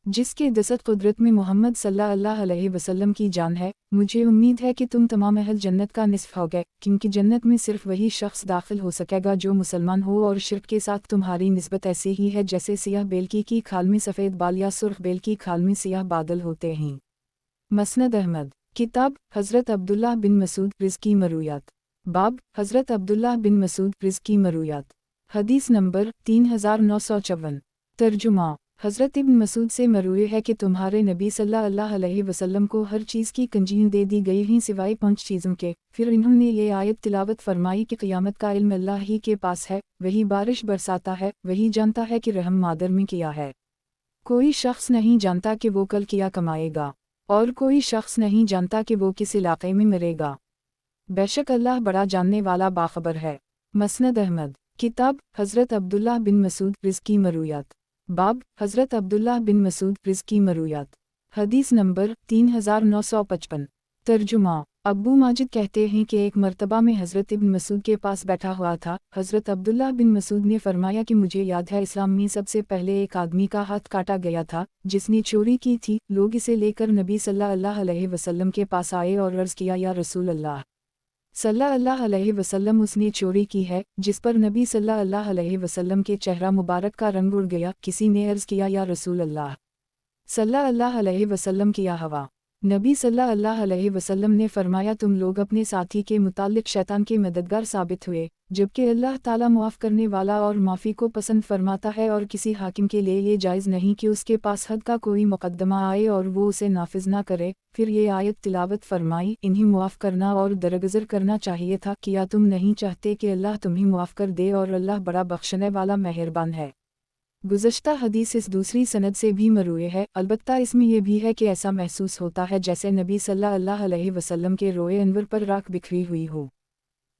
जिसके दसत कुदरत में मोहम्मद सल्लल्लाहु अलैहि वसल्लम की जान है, मुझे उम्मीद है कि तुम तमाम अहल जन्नत का निस्फ़ हो गए, क्योंकि जन्नत में सिर्फ वही शख्स दाखिल हो सकेगा जो मुसलमान हो, और शिर्क के साथ तुम्हारी निस्बत ऐसी ही है जैसे सियाह बेलकी की खाल में सफ़ेद बाल या सुर्ख बेल की खाल में सियाह बादल होते हैं। मसनद अहमद किताब हज़रत अब्दुल्लाह बिन मसूद रिज़्की मरूयात बाब हज़रत अब्दुल्लाह बिन मसूद रिज़्की मरूयात हदीस नंबर 3954 तर्जुमा हज़रत इब्न मसूद से मरूए है कि तुम्हारे नबी सल्लल्लाहु अलैहि वसल्लम को हर चीज़ की कंजीन दे दी गई हैं सिवाय 5 चीज़ों के। फिर इन्होंने ये आयत तिलावत फरमाई कि क़यामत का इल्म अल्लाह ही के पास है, वही बारिश बरसाता है, वही जानता है कि रहम मादर में किया है। कोई शख्स नहीं जानता कि वो कल क्या कमाएगा, और कोई शख्स नहीं जानता कि वो किस इलाक़े में मरेगा। बेशक अल्लाह बड़ा जानने वाला बाखबर है। मसनद अहमद किताब हज़रत अब्दुल्लाह बिन मसूद रिज़्की मरूयात बाब हज़रत अब्दुल्लाह बिन मसूद रिज़्की मरूयात हदीस नंबर 3955 तर्जुमा अब्बू माजिद कहते हैं कि एक मरतबा में हज़रत इब्न मसूद के पास बैठा हुआ था। हज़रत अब्दुल्लाह बिन मसूद ने फरमाया कि मुझे याद है इस्लाम में सबसे पहले एक आदमी का हाथ काटा गया था जिसने चोरी की थी। लोग इसे लेकर नबी सल्लल्लाहु अलैहि वसल्लम के पास आए और अर्ज़ किया, या रसूल अल्लाह सल्लल्लाहु अलैहि वसल्लम, उसने चोरी की है। जिस पर नबी सल्लल्लाहु अलैहि वसल्लम के चेहरा मुबारक का रंग उड़ गया। किसी ने अर्ज़ किया, या रसूल अल्लाह सल्लल्लाहु अलैहि वसल्लम, किया हवा? नबी सल्लल्लाहु अलैहि वसल्लम ने फरमाया, तुम लोग अपने साथी के मुताल्लिक़ शैतान के मददगार साबित हुए, जबकि अल्लाह ताला मुआफ़ करने वाला और माफ़ी को पसंद फरमाता है, और किसी हाकिम के लिए ये जायज़ नहीं कि उसके पास हद का कोई मुक़द्दमा आए और वो उसे नाफिज ना करे। फिर ये आयत तिलावत फरमाई, इन्हें मुआफ़ करना और दरगुज़र करना चाहिए था। क्या तुम नहीं चाहते कि अल्लाह तुम्हें मुआफ़ कर दे, और अल्लाह बड़ा बख्शने वाला मेहरबान है। गुज़श्ता हदीस इस दूसरी सनद से भी मरूए है, अलबत्ता इसमें यह भी है कि ऐसा महसूस होता है जैसे नबी सल्लल्लाहु अलैहि वसल्लम के रोए अनवर पर राख बिखरी हुई हो।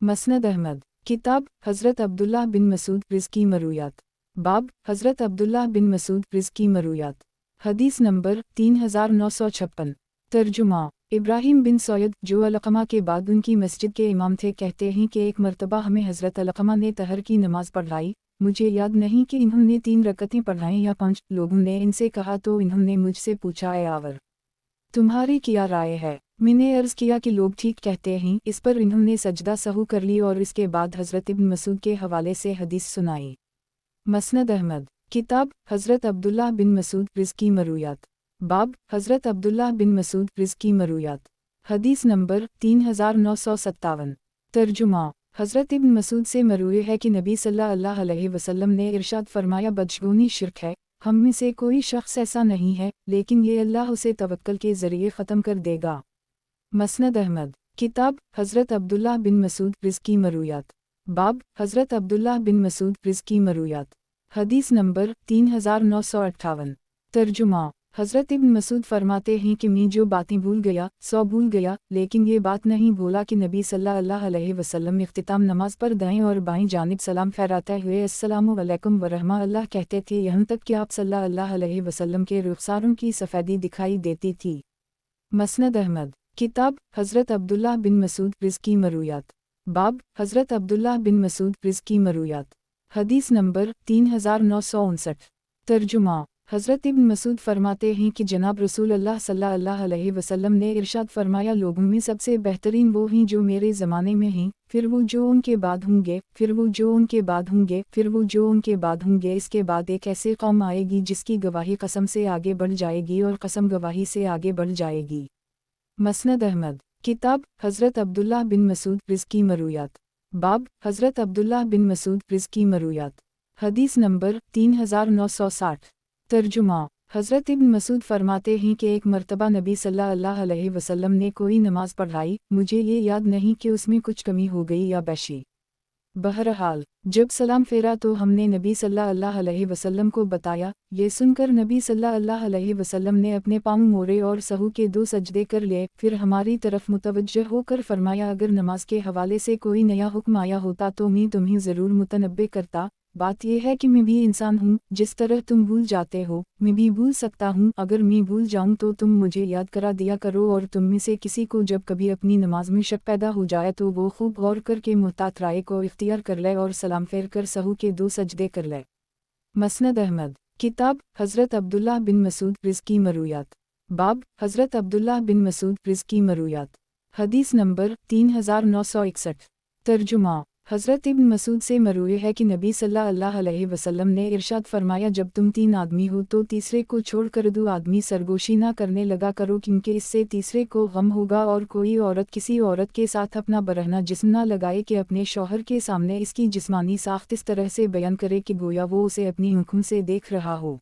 मसनद अहमद किताब हज़रत अब्दुल्लाह बिन मसूद रिज़्की मरूयात बाब हज़रत अब्दुल्लाह बिन मसूद रिज़्की मरूयात हदीस नंबर 3956 तर्जुमा इब्राहिम बिन सैयद जो अलक़मा के बाद उनकी मस्जिद के इमाम थे, कहते हैं कि एक मरतबा हमें हज़रत अलक़मा ने तहर की नमाज़ पढ़ाई। मुझे याद नहीं कि इन्होंने 3 रकअतें पढ़ाईं या 5। लोगों ने इनसे कहा तो इन्होंने मुझसे पूछा, ए आवर, तुम्हारी क्या राय है? मैंने अर्ज़ किया कि लोग ठीक कहते हैं। इस पर इन्होंने सजदा सहू कर ली और इसके बाद हज़रत इब्न मसूद के हवाले से हदीस सुनाई। मसनद अहमद किताब हज़रत अब्दुल्लाह बिन मसूद रिज़्की मरूयात बाब हज़रत अब्दुल्लाह बिन मसूद रिज़्की मरूयात हदीस नंबर 3957 तर्जुमा हज़रत इब्न मसूद से मरूए है कि नबी सल्लल्लाहु अलैहि वसल्लम ने इरशाद फरमाया, बदशगुनी शिर्क है। हम में से कोई शख्स ऐसा नहीं है, लेकिन ये अल्लाह उसे तवक्कल के ज़रिए ख़त्म कर देगा। मसनद अहमद किताब हज़रत अब्दुल्लाह बिन मसूद रिज़्की मरूयात बाब हज़रत अब्दुल्लाह बिन मसूद रिज़्की मरूयात حدیث نمبر 3958۔ ترجمہ۔ حضرت ابن مسعود فرماتے ہیں کہ میں جو باتیں بھول گیا سو بھول گیا، لیکن یہ بات نہیں بھولا کہ نبی صلی اللہ علیہ وسلم اختتام نماز پر دائیں اور بائیں جانب سلام پھیراتے ہوئے السلام علیکم ورحمہ اللہ کہتے تھے، یہاں تک کہ آپ صلی اللہ علیہ وسلم کے رخساروں کی سفیدی دکھائی دیتی تھی۔ مسند احمد۔ کتاب حضرت عبداللہ بن مسعود رزقی مرویات۔ باب حضرت عبداللہ بن مسعود رزقی مرویات۔ حدیث نمبر 3959۔ ترجمہ۔ حضرت ابن مسعود فرماتے ہیں کہ جناب رسول اللہ صلی اللہ علیہ وسلم نے ارشاد فرمایا، لوگوں میں سب سے بہترین وہ ہیں جو میرے زمانے میں ہیں، پھر وہ جو ان کے بعد ہوں گے، پھر وہ جو ان کے بعد ہوں گے، پھر وہ جو ان کے بعد ہوں گے، اس کے بعد ایک ایسی قوم آئے گی جس کی گواہی قسم سے آگے بڑھ جائے گی اور قسم گواہی سے آگے بڑھ جائے گی۔ مسند احمد۔ کتاب حضرت عبداللہ بن مسعود رزقی مرویات۔ باب حضرت عبداللہ بن مسعود رزقی مرویات۔ حدیث نمبر 3960۔ ترجمہ۔ حضرت ابن مسعود فرماتے ہیں کہ ایک مرتبہ نبی صلی اللہ علیہ وسلم نے کوئی نماز پڑھائی، مجھے یہ یاد نہیں کہ اس میں کچھ کمی ہو گئی یا بیشی۔ بہرحال جب سلام پھیرا تو ہم نے نبی صلی اللہ علیہ وسلم کو بتایا، یہ سن کر نبی صلی اللہ علیہ وسلم نے اپنے پاؤں موڑے اور سہو کے 2 سجدے کر لیے، پھر ہماری طرف متوجہ ہو کر فرمایا، اگر نماز کے حوالے سے کوئی نیا حکم آیا ہوتا تو میں تمہیں ضرور متنبہ کرتا، بات یہ ہے کہ میں بھی انسان ہوں، جس طرح تم بھول جاتے ہو میں بھی بھول سکتا ہوں، اگر میں بھول جاؤں تو تم مجھے یاد کرا دیا کرو، اور تم میں سے کسی کو جب کبھی اپنی نماز میں شک پیدا ہو جائے تو وہ خوب غور کر کے محتاط رائے کو اختیار کر لے اور سلام پھیر کر سہو کے 2 سجدے کر لے۔ مسند احمد۔ کتاب حضرت عبداللہ بن مسعود رزقی مرویات۔ باب حضرت عبداللہ بن مسعود رزقی مرویات۔ حدیث نمبر 3961۔ ترجمہ۔ حضرت ابن مسعود سے مروی ہے کہ نبی صلی اللہ علیہ وسلم نے ارشاد فرمایا، جب تم 3 آدمی ہو تو تیسرے کو چھوڑ کر 2 آدمی سرگوشی نہ کرنے لگا کرو، کیونکہ اس سے تیسرے کو غم ہوگا، اور کوئی عورت کسی عورت کے ساتھ اپنا برہنہ جسم نہ لگائے کہ اپنے شوہر کے سامنے اس کی جسمانی ساخت اس طرح سے بیان کرے کہ گویا وہ اسے اپنی آنکھوں سے دیکھ رہا ہو۔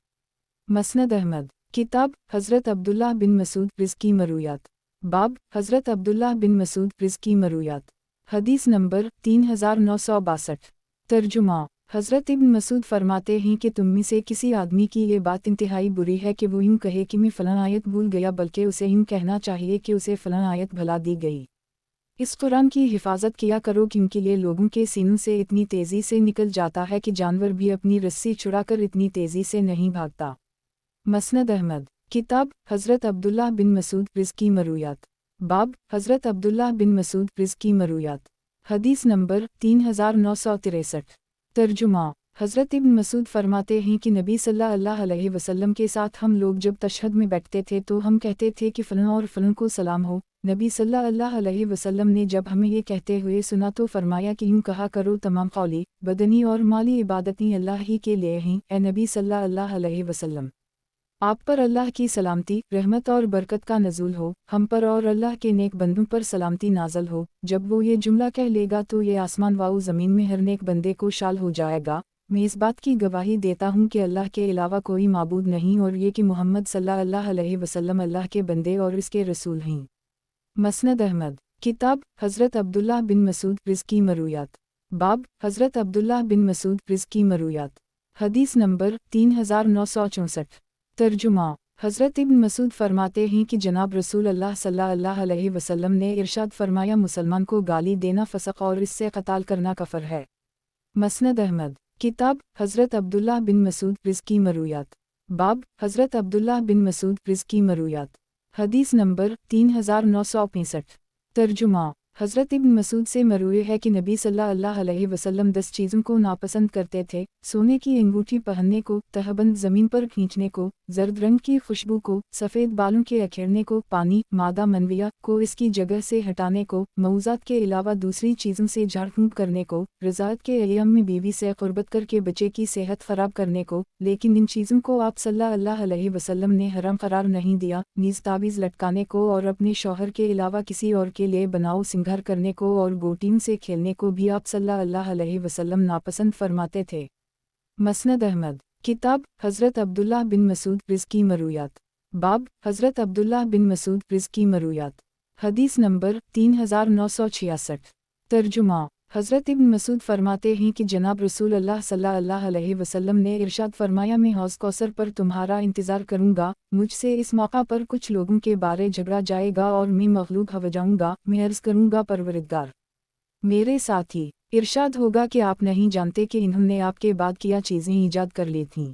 مسند احمد۔ کتاب حضرت عبداللہ بن مسعود رزقی مرویات۔ باب حضرت عبداللہ بن مسعود رزقی مرویات۔ حدیث نمبر 3962۔ ترجمہ۔ حضرت ابن مسعود فرماتے ہیں کہ تم میں سے کسی آدمی کی یہ بات انتہائی بری ہے کہ وہ یوں کہے کہ میں فلاں آیت بھول گیا، بلکہ اسے یوں کہنا چاہیے کہ اسے فلاں آیت بھلا دی گئی۔ اس قرآن کی حفاظت کیا کرو، کیونکہ یہ لوگوں کے سینوں سے اتنی تیزی سے نکل جاتا ہے کہ جانور بھی اپنی رسی چھڑا کر اتنی تیزی سے نہیں بھاگتا۔ مسند احمد۔ کتاب حضرت عبداللہ بن مسعود رزقی مرویات۔ باب حضرت عبداللہ بن مسعود رزقی مرویات۔ حدیث نمبر 3963۔ ترجمہ۔ حضرت ابن مسعود فرماتے ہیں کہ نبی صلی اللہ علیہ وسلم کے ساتھ ہم لوگ جب تشہد میں بیٹھتے تھے تو ہم کہتے تھے کہ فلاں اور فلاں کو سلام ہو۔ نبی صلی اللہ علیہ وسلم نے جب ہمیں یہ کہتے ہوئے سنا تو فرمایا کہ یوں کہا کرو، تمام قولی، بدنی اور مالی عبادتیں اللہ ہی کے لیے ہیں، اے نبی صلی اللہ علیہ وسلم۔ آپ پر اللہ کی سلامتی، رحمت اور برکت کا نزول ہو، ہم پر اور اللہ کے نیک بندوں پر سلامتی نازل ہو۔ جب وہ یہ جملہ کہہ لے گا تو یہ آسمان و زمین میں ہر نیک بندے کو شال ہو جائے گا۔ میں اس بات کی گواہی دیتا ہوں کہ اللہ کے علاوہ کوئی معبود نہیں، اور یہ کہ محمد صلی اللہ علیہ وسلم اللہ کے بندے اور اس کے رسول ہیں۔ مسند احمد۔ کتاب حضرت عبداللہ بن مسعود رزقی مرویات۔ باب حضرت عبداللہ بن مسعود رزقی مرویات۔ حدیث نمبر 3964۔ ترجمہ۔ حضرت ابن مسعود فرماتے ہیں کہ جناب رسول اللہ صلی اللہ علیہ وسلم نے ارشاد فرمایا، مسلمان کو گالی دینا فسق اور اس سے قتال کرنا کفر ہے۔ مسند احمد۔ کتاب حضرت عبداللہ بن مسعود رزقی مرویات۔ باب حضرت عبداللہ بن مسعود رزقی مرویات۔ حدیث نمبر 3965۔ ترجمہ۔ حضرت ابن مسعود سے مروی ہے کہ نبی صلی اللہ علیہ وسلم 10 چیزوں کو ناپسند کرتے تھے: سونے کی انگوٹھی پہننے کو، تہبند زمین پر کھینچنے کو، زرد رنگ کی خوشبو کو، سفید بالوں کے اکھیڑنے کو، پانی مادہ منویہ کو اس کی جگہ سے ہٹانے کو، موضوعات کے علاوہ دوسری چیزوں سے جھاڑ پھونک کرنے کو، رضاعت کے ایام میں بیوی سے قربت کر کے بچے کی صحت خراب کرنے کو، لیکن ان چیزوں کو آپ صلی اللہ علیہ وسلم نے حرام قرار نہیں دیا، نیز تعویذ لٹکانے کو اور اپنے شوہر کے علاوہ کسی اور کے لیے بناؤ گھر کرنے کو اور گوٹیوں سے کھیلنے کو بھی آپ صلی اللہ علیہ وسلم ناپسند فرماتے تھے۔ مسند احمد۔ کتاب حضرت عبداللہ بن مسعود رزقی مرویات۔ باب حضرت عبداللہ بن مسعود رزقی مرویات۔ حدیث نمبر 3966۔ ترجمہ۔ हज़रत इब्न मसूद फरमाते हैं कि जनाब रसूल अल्लाह सल्लल्लाहु अलैहि वसल्लम ने इरशाद फरमाया, मैं हौज़ कौसर पर तुम्हारा इंतज़ार करूँगा, मुझसे इस मौका पर कुछ लोगों के बारे झगड़ा जाएगा और मैं मग़लूब हो जाऊँगा। मैं अर्ज़ करूँगा, परवरदिगार मेरे साथी। इरशाद होगा कि आप नहीं जानते कि इन्होंने आपके बाद क्या चीज़ें ईजाद कर ली थीं।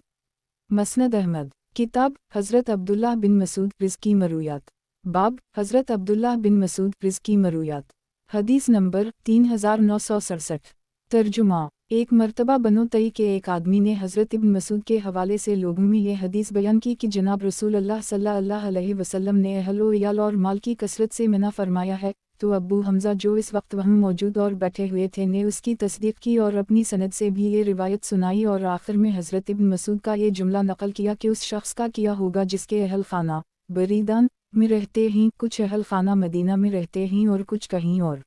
मसनद अहमद। किताब हज़रत अब्दुल्लाह बिन मसूद रिज़्की मरूयात। बाब हज़रत अब्दुल्लाह बिन मसूद रिज़्की मरूयात। हदीस नंबर 3967। तर्जुमा। एक मर्तबा बनो तई के एक आदमी ने हज़रत इब्न मसूद के हवाले से लोगों में ये हदीस बयान की कि जनाब रसूल अल्लाह सल्लल्लाहु अलैहि वसल्लम ने अहल व इयाल और माल की कसरत से मना फरमाया है। तो अब्बू हमज़ा जो इस वक्त वहाँ मौजूद और बैठे हुए थे ने उसकी तस्दीक की और अपनी सनद से भी ये रिवायत सुनाई और आखिर में हज़रत इब्न मसूद का ये जुमला नकल किया कि उस शख्स का किया होगा जिसके अहल खाना बरीदान में रहते हैं, कुछ अहल खाना मदीना में रहते हैं और कुछ कहीं और।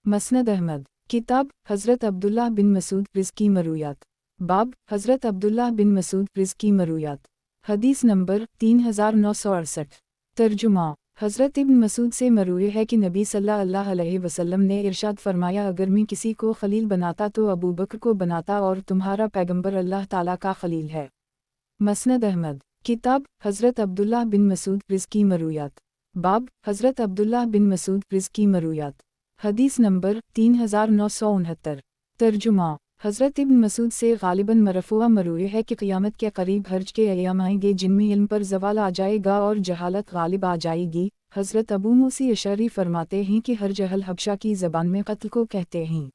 मसनद अहमद। किताब हज़रत अब्दुल्लाह बिन मसूद रिज़्की मरूयात। बाब हज़रत अब्दुल्लाह बिन मसूद रिज़्की मरूयात। हदीस नंबर 3968। तर्जुमा। हज़रत इब्न मसूद से मरूए है कि नबी सल्लल्लाहु अलैहि वसल्लम ने इरशाद फरमाया, अगर मैं किसी को खलील बनाता तो अबू बकर को बनाता और तुम्हारा पैगंबर अल्लाह ताला का खलील है। मसनद अहमद। किताब हज़रत अब्दुल्लाह बिन मसूद रिज़्की मरूयात। बाब हज़रत अब्दुल्लाह बिन मसूद रिज़्की मरूयात। हदीस नंबर 3969। तर्जुमा। हज़रत इब्न मसूद से गालिबन मरफ़ूआ मरूए है कि क़यामत के करीब हर्ज के अय्याम आएंगे जिनमें इल्म पर ज़वाल आ जाएगा और जहालत गालिब आ जाएगी। हज़रत अबू मूसा अशअरी फरमाते हैं कि हर्ज अहल हबशा की ज़बान में क़त्ल को कहते हैं।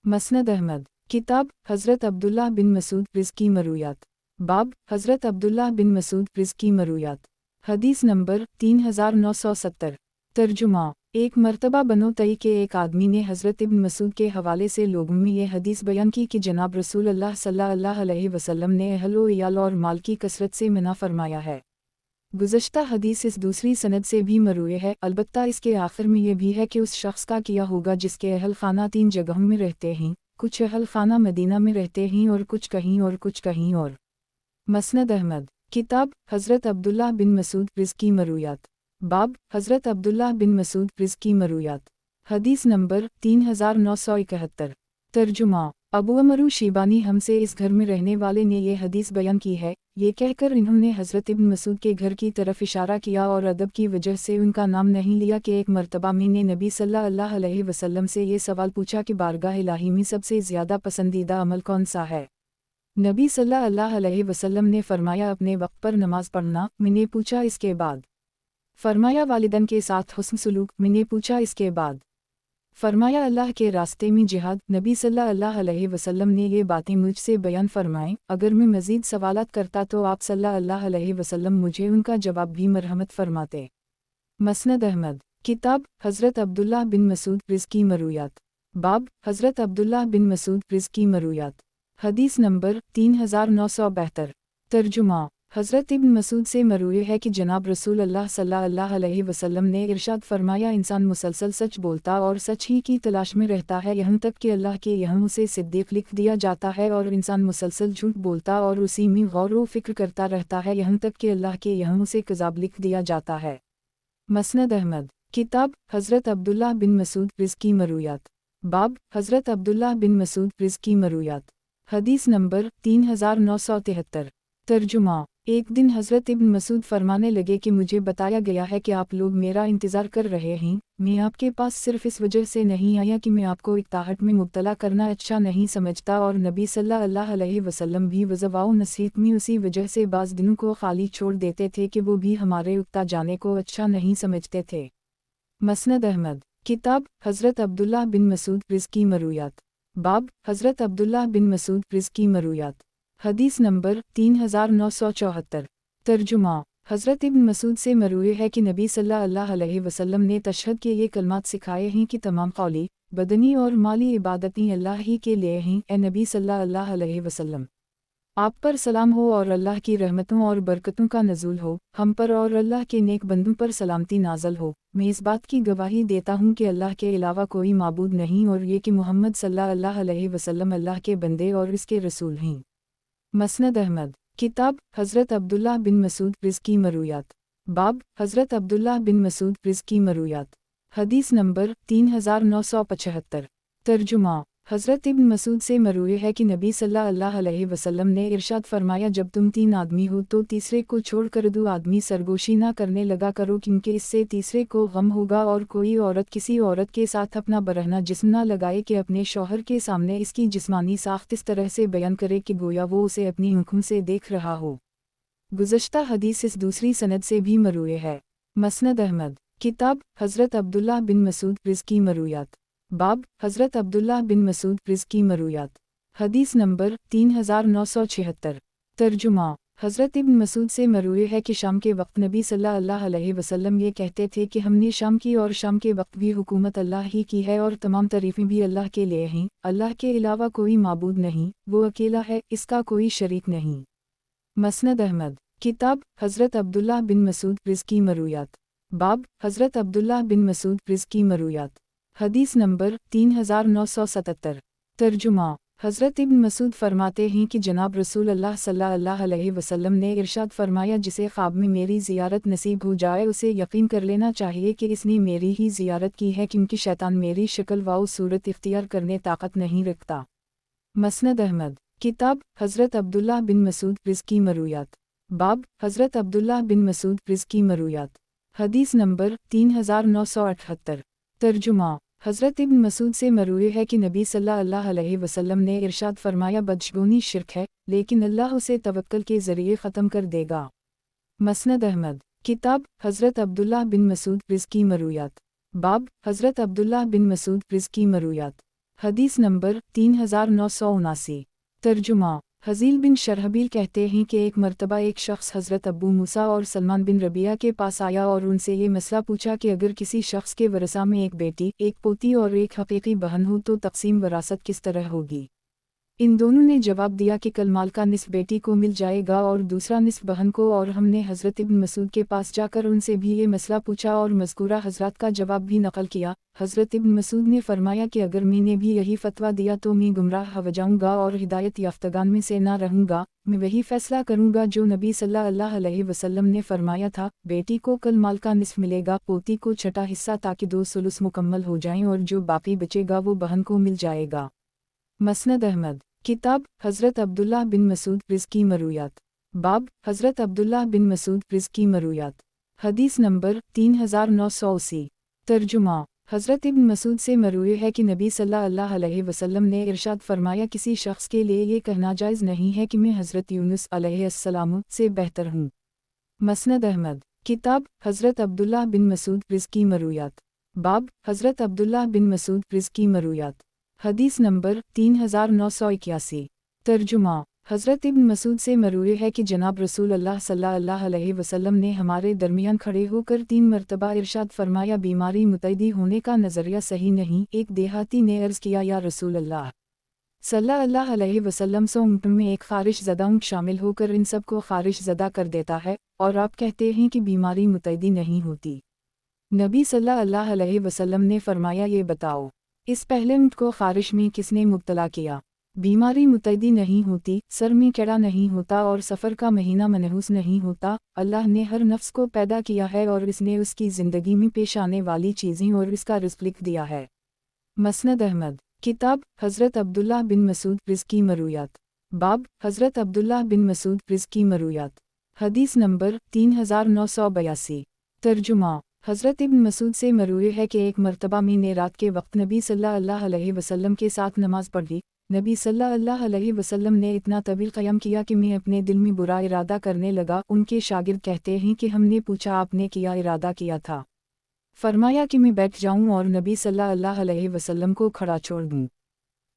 मसनद अहमद। किताब हज़रत अब्दुल्लाह बिन मसूद रिज़्की मरूयात। बाब हज़रत अब्दुल्लाह बिन मसूद रिज़्की मरूयात। हदीस नंबर 3970। तर्जुमा। एक मर्तबा बनो तई के एक आदमी ने हज़रत इब्न मसूद के हवाले से लोगों में ये हदीस बयान की कि जनाब रसूल अल्लाह सल्लल्लाहु अलैहि वसल्लम ने अहल व इयाल और माल की कसरत से मना फरमाया है। गुज़श्ता हदीस इस दूसरी सनद से भी मरूए है, अलबत्ता इसके आखिर में ये भी है कि उस शख्स का किया होगा जिसके अहल खाना 3 जगहों में रहते हैं, कुछ अहल खाना मदीना में रहते हैं और कुछ कहीं और कुछ कहीं और। मसनद अहमद। किताब हज़रत अब्दुल्लाह बिन मसूद रिज़्की मरूयात। बाब हज़रत अब्दुल्लाह बिन मसूद रिज़्की मरूयात। हदीस नंबर 3971। तर्जुमा। अबू अमरू शीबानी हमसे इस घर में रहने वाले ने ये हदीस बयान की है, ये कहकर इन्होंने हज़रत इब्न मसूद के घर की तरफ इशारा किया और अदब की वजह से उनका नाम नहीं लिया कि एक मर्तबा मैंने नबी सल्लल्लाहु अलैहि वसल्लम से ये सवाल पूछा कि बारगाह इलाही में सबसे ज़्यादा पसंदीदा अमल कौन सा है। नबी सल्लल्लाहु अलैहि वसल्लम ने फरमाया, अपने वक्त पर नमाज पढ़ना। मैंने पूछा, इसके बाद? फरमाया, वालिदैन के साथ हुस्न सलूक। मैंने पूछा, इसके बाद? फरमाया, अल्लाह के रास्ते में जिहाद। नबी सल्लल्लाहु अलैहि वसल्लम ने ये बातें मुझसे बयान फरमाएं। अगर मैं मज़ीद सवालात करता तो आप सल्लल्लाहु अलैहि वसल्लम मुझे उनका जवाब भी मरहमत फरमाते। मसनद अहमद। किताब हज़रत अब्दुल्लाह बिन मसूद रिज़्की मरूयात। बाब हज़रत अब्दुल्लाह बिन मसूद रिज़्की मरूयात। हदीस नंबर 3972। तर्जुमा। हज़रत इब्न मसूद से मरूए है कि जनाब रसूल अल्लाह सल्लल्लाहु अलैहि वसल्लम ने इरशाद फरमाया, इंसान मुसलसल सच बोलता और सच ही की तलाश में रहता है यहाँ तक कि अल्लाह के यहाँ उसे सिद्दीक़ लिख दिया जाता है, और इंसान मुसलसल झूठ बोलता और उसी में गौर व फ़िक्र करता रहता है यहाँ तक कि अल्लाह के यहाँ उसे कज़ाब लिख दिया जाता है। मसनद अहमद। किताब हज़रत अब्दुल्लाह बिन मसूद रिज़्की मरूयात। बाब हज़रत अब्दुल्लाह बिन मसूद रिज़्की मरूयात। हदीस नंबर 3973। तर्जुमा। एक दिन हज़रत इब्न मसूद फरमाने लगे कि मुझे बताया गया है कि आप लोग मेरा इंतज़ार कर रहे हैं। मैं आपके पास सिर्फ़ इस वजह से नहीं आया कि मैं आपको इक्ताहट में मुब्तला करना अच्छा नहीं समझता, और नबी सल्लल्लाहु अलैहि वसल्लम भी वज़वा नसीहत में उसी वजह से बाज़ दिनों को खाली छोड़ देते थे कि वो भी हमारे उक्ता जाने को अच्छा नहीं समझते थे। मसनद अहमद। किताब हज़रत अब्दुल्लाह बिन मसूद रिज़्की मरूयात। बाब हज़रत अब्दुल्लाह बिन मसूद रिज़्की मरूयात। हदीस नंबर 3974। तर्जुमा। हज़रत इब्न मसूद से मरूए है कि नबी सल्लल्लाहु अलैहि वसल्लम ने तशहद के ये कलमात सिखाए हैं कि तमाम कौली, बदनी और माली इबादतें अल्लाह ही के लिए हैं। ए नबी सल्लल्लाहु अलैहि वसल्लम, आप पर सलाम हो और अल्लाह की रहमतों और बरकतों का नज़ूल हो हम पर और अल्लाह के नेक बंदों पर सलामती नाज़ल हो। मैं इस बात की गवाही देता हूँ कि अल्लाह के अलावा कोई माबूद नहीं, और ये कि मोहम्मद सल्लल्लाहु अलैहि वसल्लम अल्लाह के बंदे और इसके रसूल हैं। मसनद अहमद। किताब हज़रत अब्दुल्लाह बिन मसूद रिज़्की मरूयात। बाब हज़रत अब्दुल्लाह बिन मसूद रिज़्की मरूयात। हदीस नंबर 3975। ترجمہ حضرت ابن مسعود سے مروی ہے کہ نبی صلی اللہ علیہ وسلم نے ارشاد فرمایا جب تم 3 آدمی ہو تو تیسرے کو چھوڑ کر 2 آدمی سرگوشی نہ کرنے لگا کرو کیونکہ اس سے تیسرے کو غم ہوگا اور کوئی عورت کسی عورت کے ساتھ اپنا برہنہ جسم نہ لگائے کہ اپنے شوہر کے سامنے اس کی جسمانی ساخت اس طرح سے بیان کرے کہ گویا وہ اسے اپنی آنکھوں سے دیکھ رہا ہو۔ گزشتہ حدیث اس دوسری سند سے بھی مروی ہے۔ مسند احمد کتاب حضرت عبداللہ بن مسعود رزقی مرویات باب حضرت عبداللہ بن مسعود رزقی مرویات حدیث نمبر 3976 ترجمہ حضرت ابن مسعود سے مروی ہے کہ شام کے وقت نبی صلی اللہ علیہ وسلم یہ کہتے تھے کہ ہم نے شام کی اور شام کے وقت بھی حکومت اللہ ہی کی ہے اور تمام تعریفیں بھی اللہ کے لیے ہیں، اللہ کے علاوہ کوئی معبود نہیں، وہ اکیلا ہے، اس کا کوئی شریک نہیں۔ مسند احمد کتاب حضرت عبداللہ بن مسعود رزقی مرویات باب حضرت عبداللہ بن مسعود رزقی مرویات حدیث نمبر 3977 ترجمہ حضرت ابن مسعود فرماتے ہیں کہ جناب رسول اللہ صلی اللہ علیہ وسلم نے ارشاد فرمایا جسے خواب میں میری زیارت نصیب ہو جائے اسے یقین کر لینا چاہیے کہ اس نے میری ہی زیارت کی ہے کیونکہ شیطان میری شکل و صورت اختیار کرنے طاقت نہیں رکھتا۔ مسند احمد کتاب حضرت عبداللہ بن مسعود رزقی مرویات باب حضرت عبداللہ بن مسعود رزقی مرویات حدیث نمبر 3978 ترجمہ حضرت ابن مسعود سے مروی ہے کہ نبی صلی اللہ علیہ وسلم نے ارشاد فرمایا بدشگونی شرک ہے لیکن اللہ اسے توکل کے ذریعے ختم کر دے گا۔ مسند احمد کتاب حضرت عبداللہ بن مسعود رزقی مرویات باب حضرت عبداللہ بن مسعود رزقی مرویات حدیث نمبر 3979 ترجمہ حزیل بن شرحبیل کہتے ہیں کہ ایک مرتبہ ایک شخص حضرت ابو موسیٰ اور سلمان بن ربیعہ کے پاس آیا اور ان سے یہ مسئلہ پوچھا کہ اگر کسی شخص کے ورثہ میں ایک بیٹی، ایک پوتی اور ایک حقیقی بہن ہو تو تقسیم وراثت کس طرح ہوگی؟ ان دونوں نے جواب دیا کہ کل مال کا نصف بیٹی کو مل جائے گا اور دوسرا نصف بہن کو، اور ہم نے حضرت ابن مسعود کے پاس جا کر ان سے بھی یہ مسئلہ پوچھا اور مذکورہ حضرات کا جواب بھی نقل کیا۔ حضرت ابن مسعود نے فرمایا کہ اگر میں نے بھی یہی فتویٰ دیا تو میں گمراہ ہو جاؤں گا اور ہدایت یافتگان میں سے نہ رہوں گا، میں وہی فیصلہ کروں گا جو نبی صلی اللہ علیہ وسلم نے فرمایا تھا، بیٹی کو کل مال کا نصف ملے گا، پوتی کو چھٹا حصہ تاکہ 2 ثلث مکمل ہو جائیں اور جو باقی بچے گا وہ بہن کو مل جائے گا۔ مسند احمد کتاب حضرت عبداللہ بن مسعود رزقی مرویات باب حضرت عبداللہ بن مسعود رزقی مرویات حدیث نمبر 3980 ترجمہ حضرت ابن مسعود سے مروی ہے کہ نبی صلی اللہ علیہ وسلم نے ارشاد فرمایا کسی شخص کے لیے یہ کہنا جائز نہیں ہے کہ میں حضرت یونس علیہ السلام سے بہتر ہوں۔ مسند احمد کتاب حضرت عبداللہ بن مسعود رزقی مرویات باب حضرت عبداللہ بن مسعود رزقی مرویات حدیث نمبر 3981 ترجمہ حضرت ابن مسعود سے مروی ہے کہ جناب رسول اللہ صلی اللہ علیہ وسلم نے ہمارے درمیان کھڑے ہو کر 3 مرتبہ ارشاد فرمایا بیماری متعدی ہونے کا نظریہ صحیح نہیں۔ ایک دیہاتی نے عرض کیا یا رسول اللہ صلی اللہ علیہ وسلم، 100 اونٹوں میں ایک خارش زدہ اونٹ شامل ہو کر ان سب کو خارش زدہ کر دیتا ہے اور آپ کہتے ہیں کہ بیماری متعدی نہیں ہوتی۔ نبی صلی اللہ علیہ وسلم نے فرمایا یہ بتاؤ اس پہلے اونٹ کو خارش میں کس نے مبتلا کیا؟ بیماری متعدی نہیں ہوتی، سر میں کیڑا نہیں ہوتا اور سفر کا مہینہ منحوس نہیں ہوتا۔ اللہ نے ہر نفس کو پیدا کیا ہے اور اس نے اس کی زندگی میں پیش آنے والی چیزیں اور اس کا رزق لکھ دیا ہے۔ مسند احمد کتاب حضرت عبداللہ بن مسعود رزقی مرویات باب حضرت عبداللہ بن مسعود رزقی مرویات حدیث نمبر 3982 ترجمہ حضرت ابن مسعود سے مروی ہے کہ ایک مرتبہ میں نے رات کے وقت نبی صلی اللہ علیہ وسلم کے ساتھ نماز پڑھی۔ نبی صلی اللہ علیہ وسلم نے اتنا طویل قیام کیا کہ میں اپنے دل میں برا ارادہ کرنے لگا۔ ان کے شاگرد کہتے ہیں کہ ہم نے پوچھا آپ نے کیا ارادہ کیا تھا؟ فرمایا کہ میں بیٹھ جاؤں اور نبی صلی اللہ علیہ وسلم کو کھڑا چھوڑ دوں۔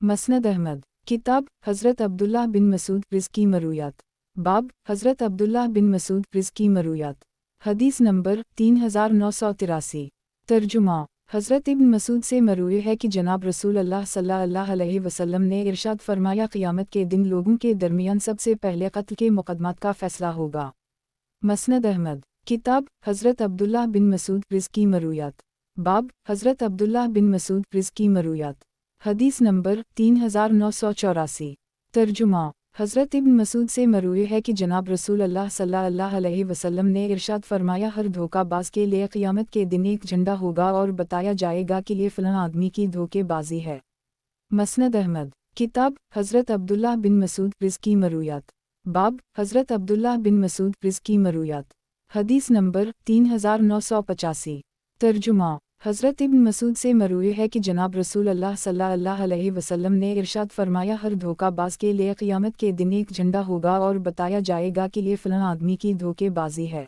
مسند احمد کتاب حضرت عبداللہ بن مسعود رزقی مرویات باب حضرت عبداللہ بن مسعود رزقی مرویات حدیث نمبر 3983 ترجمہ حضرت ابن مسعود سے مروی ہے کہ جناب رسول اللہ صلی اللہ علیہ وسلم نے ارشاد فرمایا قیامت کے دن لوگوں کے درمیان سب سے پہلے قتل کے مقدمات کا فیصلہ ہوگا۔ مسند احمد کتاب حضرت عبداللہ بن مسعود رزقی مرویات باب حضرت عبداللہ بن مسعود رزقی مرویات حدیث نمبر 3984 ترجمہ حضرت ابن مسعود سے مروی ہے کہ جناب رسول اللہ صلی اللہ علیہ وسلم نے ارشاد فرمایا ہر دھوکہ باز کے لیے قیامت کے دن ایک جھنڈا ہوگا اور بتایا جائے گا کہ یہ فلاں آدمی کی دھوکے بازی ہے۔ مسند احمد، کتاب حضرت عبداللہ بن مسعود رزقی مرویات، باب حضرت عبداللہ بن مسعود رزقی مرویات، حدیث نمبر 3985۔ ترجمہ: حضرت ابن مسعود سے مروی ہے کہ جناب رسول اللہ صلی اللہ علیہ وسلم نے ارشاد فرمایا، ہر دھوکہ باز کے لیے قیامت کے دن ایک جھنڈا ہوگا اور بتایا جائے گا کہ یہ فلاں آدمی کی دھوکے بازی ہے۔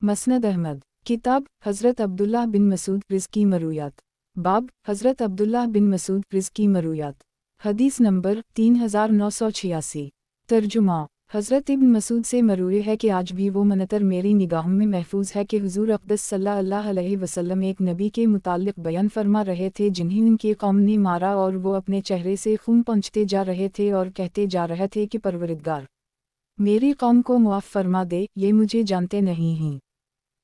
مسند احمد، کتاب حضرت عبداللہ بن مسعود رزقی مرویات، باب حضرت عبداللہ بن مسعود رزقی مرویات، حدیث نمبر 3986۔ ترجمہ: حضرت ابن مسعود سے مروی ہے کہ آج بھی وہ منتر میری نگاہوں میں محفوظ ہے کہ حضور اقدس صلی اللہ علیہ وسلم ایک نبی کے متعلق بیان فرما رہے تھے جنہیں ان کی قوم نے مارا، اور وہ اپنے چہرے سے خون پونچھتے جا رہے تھے اور کہتے جا رہے تھے کہ پروردگار میری قوم کو معاف فرما دے، یہ مجھے جانتے نہیں ہیں۔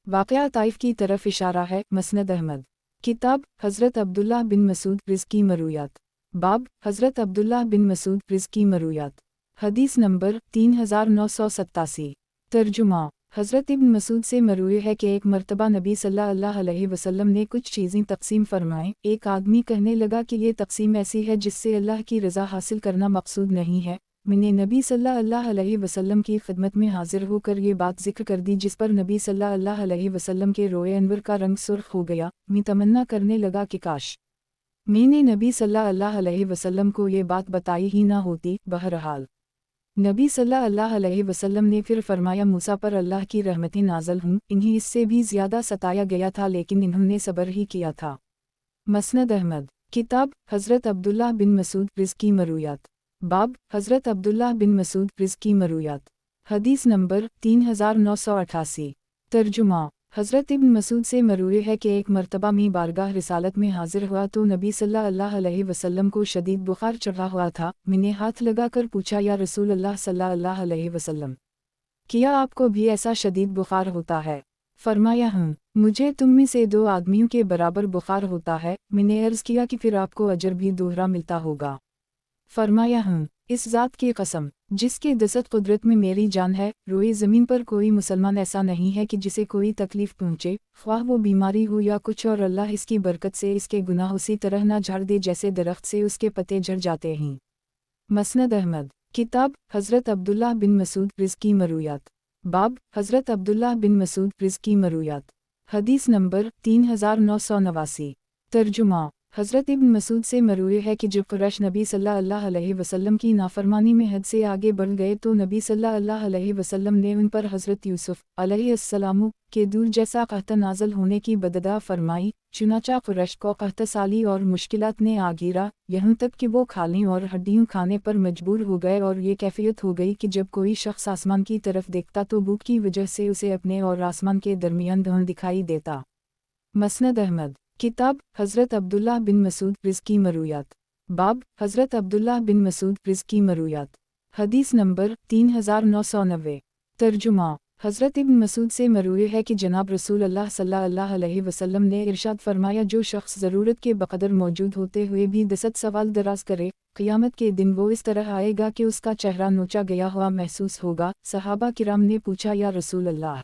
واقعہ طائف کی طرف اشارہ ہے۔ مسند احمد، کتاب حضرت عبداللہ بن مسعود رزقی مرویات، باب حضرت عبداللہ بن مسعود رزقی مرویات، حدیث نمبر 3987۔ ترجمہ: حضرت ابن مسعود سے مروی ہے کہ ایک مرتبہ نبی صلی اللہ علیہ وسلم نے کچھ چیزیں تقسیم فرمائیں۔ ایک آدمی کہنے لگا کہ یہ تقسیم ایسی ہے جس سے اللہ کی رضا حاصل کرنا مقصود نہیں ہے۔ میں نے نبی صلی اللہ علیہ وسلم کی خدمت میں حاضر ہو کر یہ بات ذکر کر دی، جس پر نبی صلی اللہ علیہ وسلم کے روئے انور کا رنگ سرخ ہو گیا۔ میں تمنا کرنے لگا کہ کاش میں نے نبی صلی اللہ علیہ وسلم کو یہ بات بتائی ہی نہ ہوتی۔ بہرحال نبی صلی اللہ علیہ وسلم نے پھر فرمایا، موسیٰ پر اللہ کی رحمتیں نازل ہوں، انہیں اس سے بھی زیادہ ستایا گیا تھا لیکن انہوں نے صبر ہی کیا تھا۔ مسند احمد، کتاب حضرت عبداللہ بن مسعود رزقی مرویات، باب حضرت عبداللہ بن مسعود رزقی مرویات، حدیث نمبر 3988۔ ترجمہ: حضرت ابن مسعود سے مروی ہے کہ ایک مرتبہ میں بارگاہ رسالت میں حاضر ہوا تو نبی صلی اللہ علیہ وسلم کو شدید بخار چڑھا ہوا تھا۔ میں نے ہاتھ لگا کر پوچھا، یا رسول اللہ صلی اللہ علیہ وسلم، کیا آپ کو بھی ایسا شدید بخار ہوتا ہے؟ فرمایا، ہاں، مجھے تم میں سے 2 آدمیوں کے برابر بخار ہوتا ہے۔ میں نے عرض کیا کہ پھر آپ کو اجر بھی دوہرا ملتا ہوگا؟ فرمایا، ہاں، اس ذات کی قسم جس کے دست قدرت میں میری جان ہے، روئے زمین پر کوئی مسلمان ایسا نہیں ہے کہ جسے کوئی تکلیف پہنچے، خواہ وہ بیماری ہو یا کچھ اور، اللہ اس کی برکت سے اس کے گناہ اسی طرح نہ جھاڑ دے جیسے درخت سے اس کے پتے جھڑ جاتے ہیں۔ مسند احمد، کتاب حضرت عبداللہ بن مسعود رزقی مرویات، باب حضرت عبداللہ بن مسعود رزقی مرویات، حدیث نمبر 3989۔ ترجمہ: حضرت ابن مسعود سے مروی ہے کہ جب قریش نبی صلی اللہ علیہ وسلم کی نافرمانی میں حد سے آگے بڑھ گئے تو نبی صلی اللہ علیہ وسلم نے ان پر حضرت یوسف علیہ السلام کے دور جیسا قحط نازل ہونے کی بددعا فرمائی۔ چنانچہ قریش کو قحط سالی اور مشکلات نے آ گھیرا، یہاں تک کہ وہ کھالیں اور ہڈیوں کھانے پر مجبور ہو گئے، اور یہ کیفیت ہو گئی کہ جب کوئی شخص آسمان کی طرف دیکھتا تو بھوک کی وجہ سے اسے اپنے اور آسمان کے درمیان دھند دکھائی دیتا۔ مسند احمد، کتاب حضرت عبداللہ بن مسعود رزقی مرویات، باب حضرت عبداللہ بن مسعود رزقی مرویات، حدیث نمبر 3990۔ ترجمہ: حضرت ابن مسعود سے مروی ہے کہ جناب رسول اللہ صلی اللہ علیہ وسلم نے ارشاد فرمایا، جو شخص ضرورت کے بقدر موجود ہوتے ہوئے بھی 10 سوال دراز کرے، قیامت کے دن وہ اس طرح آئے گا کہ اس کا چہرہ نوچا گیا ہوا محسوس ہوگا۔ صحابہ کرام نے پوچھا، یا رسول اللہ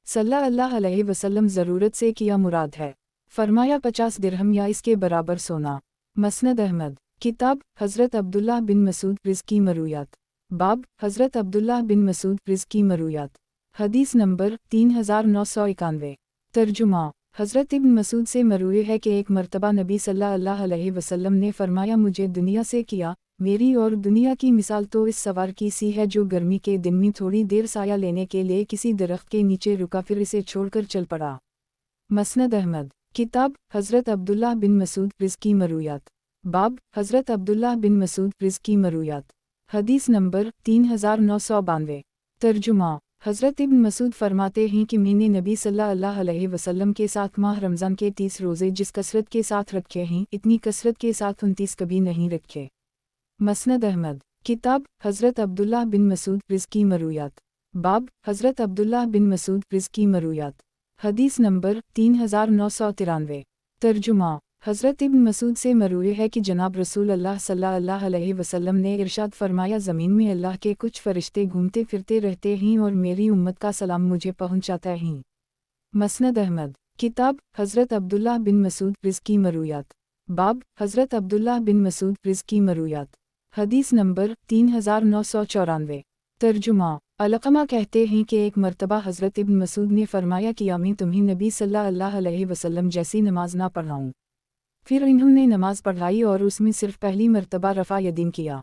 صلی اللہ علیہ وسلم، ضرورت سے کیا مراد ہے؟ فرمایا، 50 درہم یا اس کے برابر سونا۔ مسند احمد، کتاب حضرت عبداللہ بن مسعود رزقی مرویات، باب حضرت عبداللہ بن مسعود رزقی مرویات، حدیث نمبر 3991۔ ترجمہ: حضرت ابن مسعود سے مروی ہے کہ ایک مرتبہ نبی صلی اللہ علیہ وسلم نے فرمایا، مجھے دنیا سے کیا، میری اور دنیا کی مثال تو اس سوار کی سی ہے جو گرمی کے دن میں تھوڑی دیر سایہ لینے کے لیے کسی درخت کے نیچے رکا، پھر اسے چھوڑ کر چل پڑا۔ مسند احمد، کتاب حضرت عبداللہ بن مسعود رزقی مرویات، باب حضرت عبداللہ بن مسعود رزقی مرویات، حدیث نمبر 3992۔ ترجمہ: حضرت ابن مسعود فرماتے ہیں کہ میں نے نبی صلی اللہ علیہ وسلم کے ساتھ ماہ رمضان کے 30 روزے جس کثرت کے ساتھ رکھے ہیں، اتنی کثرت کے ساتھ 29 کبھی نہیں رکھے۔ مسند احمد، کتاب حضرت عبداللہ بن مسعود رزقی مرویات، باب حضرت عبداللہ بن مسعود رزقی مرویات، حدیث نمبر 3993۔ ترجمہ: حضرت ابن مسعود سے مروی ہے کہ جناب رسول اللہ صلی اللہ علیہ وسلم نے ارشاد فرمایا، زمین میں اللہ کے کچھ فرشتے گھومتے پھرتے رہتے ہیں اور میری امت کا سلام مجھے پہنچاتا ہیں۔ مسند احمد، کتاب حضرت عبداللہ بن مسعود رزقی مرویات، बाब हज़रत अब्दुल्लाह बिन मसूद रिज़्की मरूयात। हदीस नंबर 3994। तर्जुमा अलक़मा कहते हैं कि एक मर्तबा हज़रत इब्न मसूद ने फरमाया कि मैं तुम्हें नबी सल्लल्लाहु अलैहि वसल्लम जैसी नमाज ना पढ़ाऊँ। फिर इन्होंने नमाज पढ़ाई और उसमें सिर्फ पहली मर्तबा रफ़ा यदीन किया।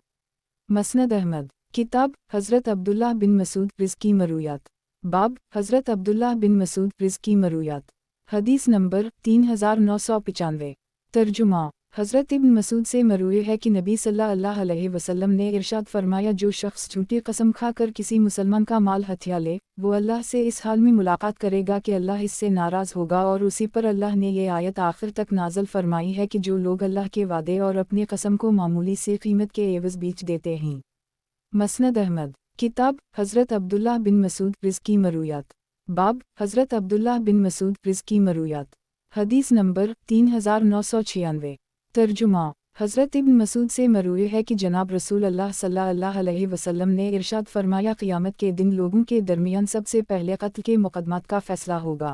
मसनद अहमद किताब हज़रत अब्दुल्लाह बिन मसूद रिज़्की मरूयात। बाब हज़रत अब्दुल्लाह बिन मसूद रिज़्की मरूयात। हदीस नंबर 3995। तर्जुमा हज़रत इब्न मसूद से मरूए है कि नबी सल्लल्लाहु अलैहि वसल्लम ने इरशाद फरमाया, जो शख्स झूठी कसम खाकर किसी मुसलमान का माल हथिया ले, वो अल्लाह से इस हाल में मुलाकात करेगा कि अल्लाह इससे नाराज़ होगा। और उसी पर अल्लाह ने ये आयत आखिर तक नाज़िल फरमाई है कि जो लोग अल्लाह के वादे और अपनी कसम को मामूली से कीमत के एवज़ बेच देते हैं। मसनद अहमद किताब हज़रत अब्दुल्लाह बिन मसूद रिज़्की मरूयात। बाब हज़रत अब्दुल्लाह बिन मसूद रिज़्की मरूयात। हदीस नंबर 3996। तर्जुमा हज़रत इब्न मसूद से मरूए है कि जनाब रसूल अल्लाह सल्लल्लाहु अलैहि वसल्लम ने इरशाद फरमाया, क़यामत के दिन लोगों के दरमियान सबसे पहले कत्ल के मुक़दमात का फ़ैसला होगा।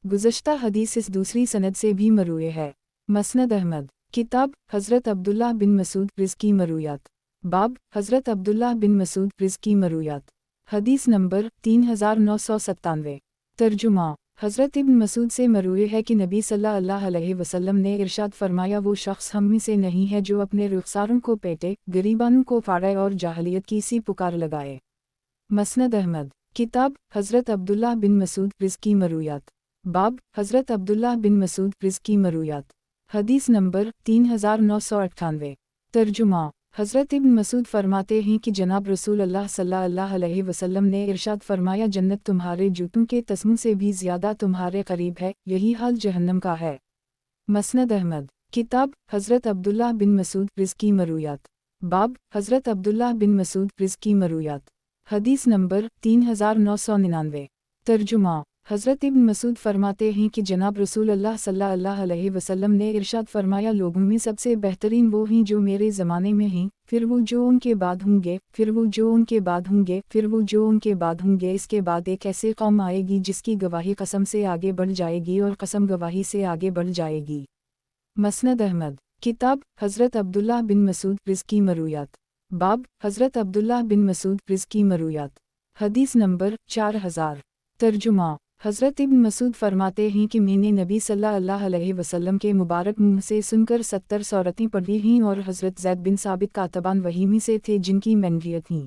गुज़श्ता हदीस इस दूसरी सनद से भी मरूए है। मसनद अहमद किताब हज़रत अब्दुल्लाह बिन मसूद रिज़्की मरूयात। बाब हज़रत अब्दुल्लाह बिन मसूद रिज़्की मरूयात। हदीस नंबर 3997। तर्जुमा हज़रत इब्न मसूद से मरूए है कि नबी सल्लल्लाहु अलैहि वसल्लम ने इरशाद फरमाया, वो शख्स हम में से नहीं है जो अपने रुखसारों को पेटे, गरीबानों को फाड़े और जाहलियत की सी पुकार लगाए। मसनद अहमद किताब हज़रत अब्दुल्लाह बिन मसूद रिज़्की मरूयात। बाब हज़रत अब्दुल्लाह बिन मसूद रिज़्की मरूयात। हदीस नंबर 3998। तर्जुमा हज़रत इब्न मसूद फरमाते हैं कि जनाब रसूल अल्लाह सल्लल्लाहु अलैहि वसल्लम ने इरशाद फरमाया, जन्नत तुम्हारे जूतों के तस्मों से भी ज़्यादा तुम्हारे करीब है, यही हाल जहन्नम का है। मसनद अहमद किताब हज़रत अब्दुल्लाह बिन मसूद रिज़्की मरूयात। बाब हज़रत अब्दुल्लाह बिन मसूद रिज़्की मरूयात। हदीस नंबर 3999। तर्जुमा हज़रत इब्न मसूद फरमाते हैं कि जनाब रसूल अल्लाह सल्लल्लाहु अलैहि वसल्लम ने इरशाद फरमाया, लोगों में सबसे बेहतरीन वो हैं जो मेरे ज़माने में हैं, फिर वो जो उनके बाद होंगे, फिर वो जो उनके बाद होंगे, फिर वो जो उनके बाद होंगे। इसके बाद एक ऐसी कौम आएगी जिसकी गवाही कसम से आगे बढ़ जाएगी और कसम गवाही से आगे बढ़ जाएगी। मसनद अहमद किताब हज़रत अब्दुल्लाह बिन मसूद रिज़्की मरूयात। बाब हज़रत अब्दुल्लाह बिन मसूद रिज़्की मरूयात। हदीस नंबर 4000। तर्जुमा हज़रत इब्न मसूद फरमाते हैं कि मैंने नबी सल्लल्लाहु अलैहि वसल्लम के मुबारक मुँह से सुनकर 70 सूरतें पढ़ी हैं और हज़रत ज़ैद बिन साबित कातबान वही में से थे जिनकी मैनवियत थी।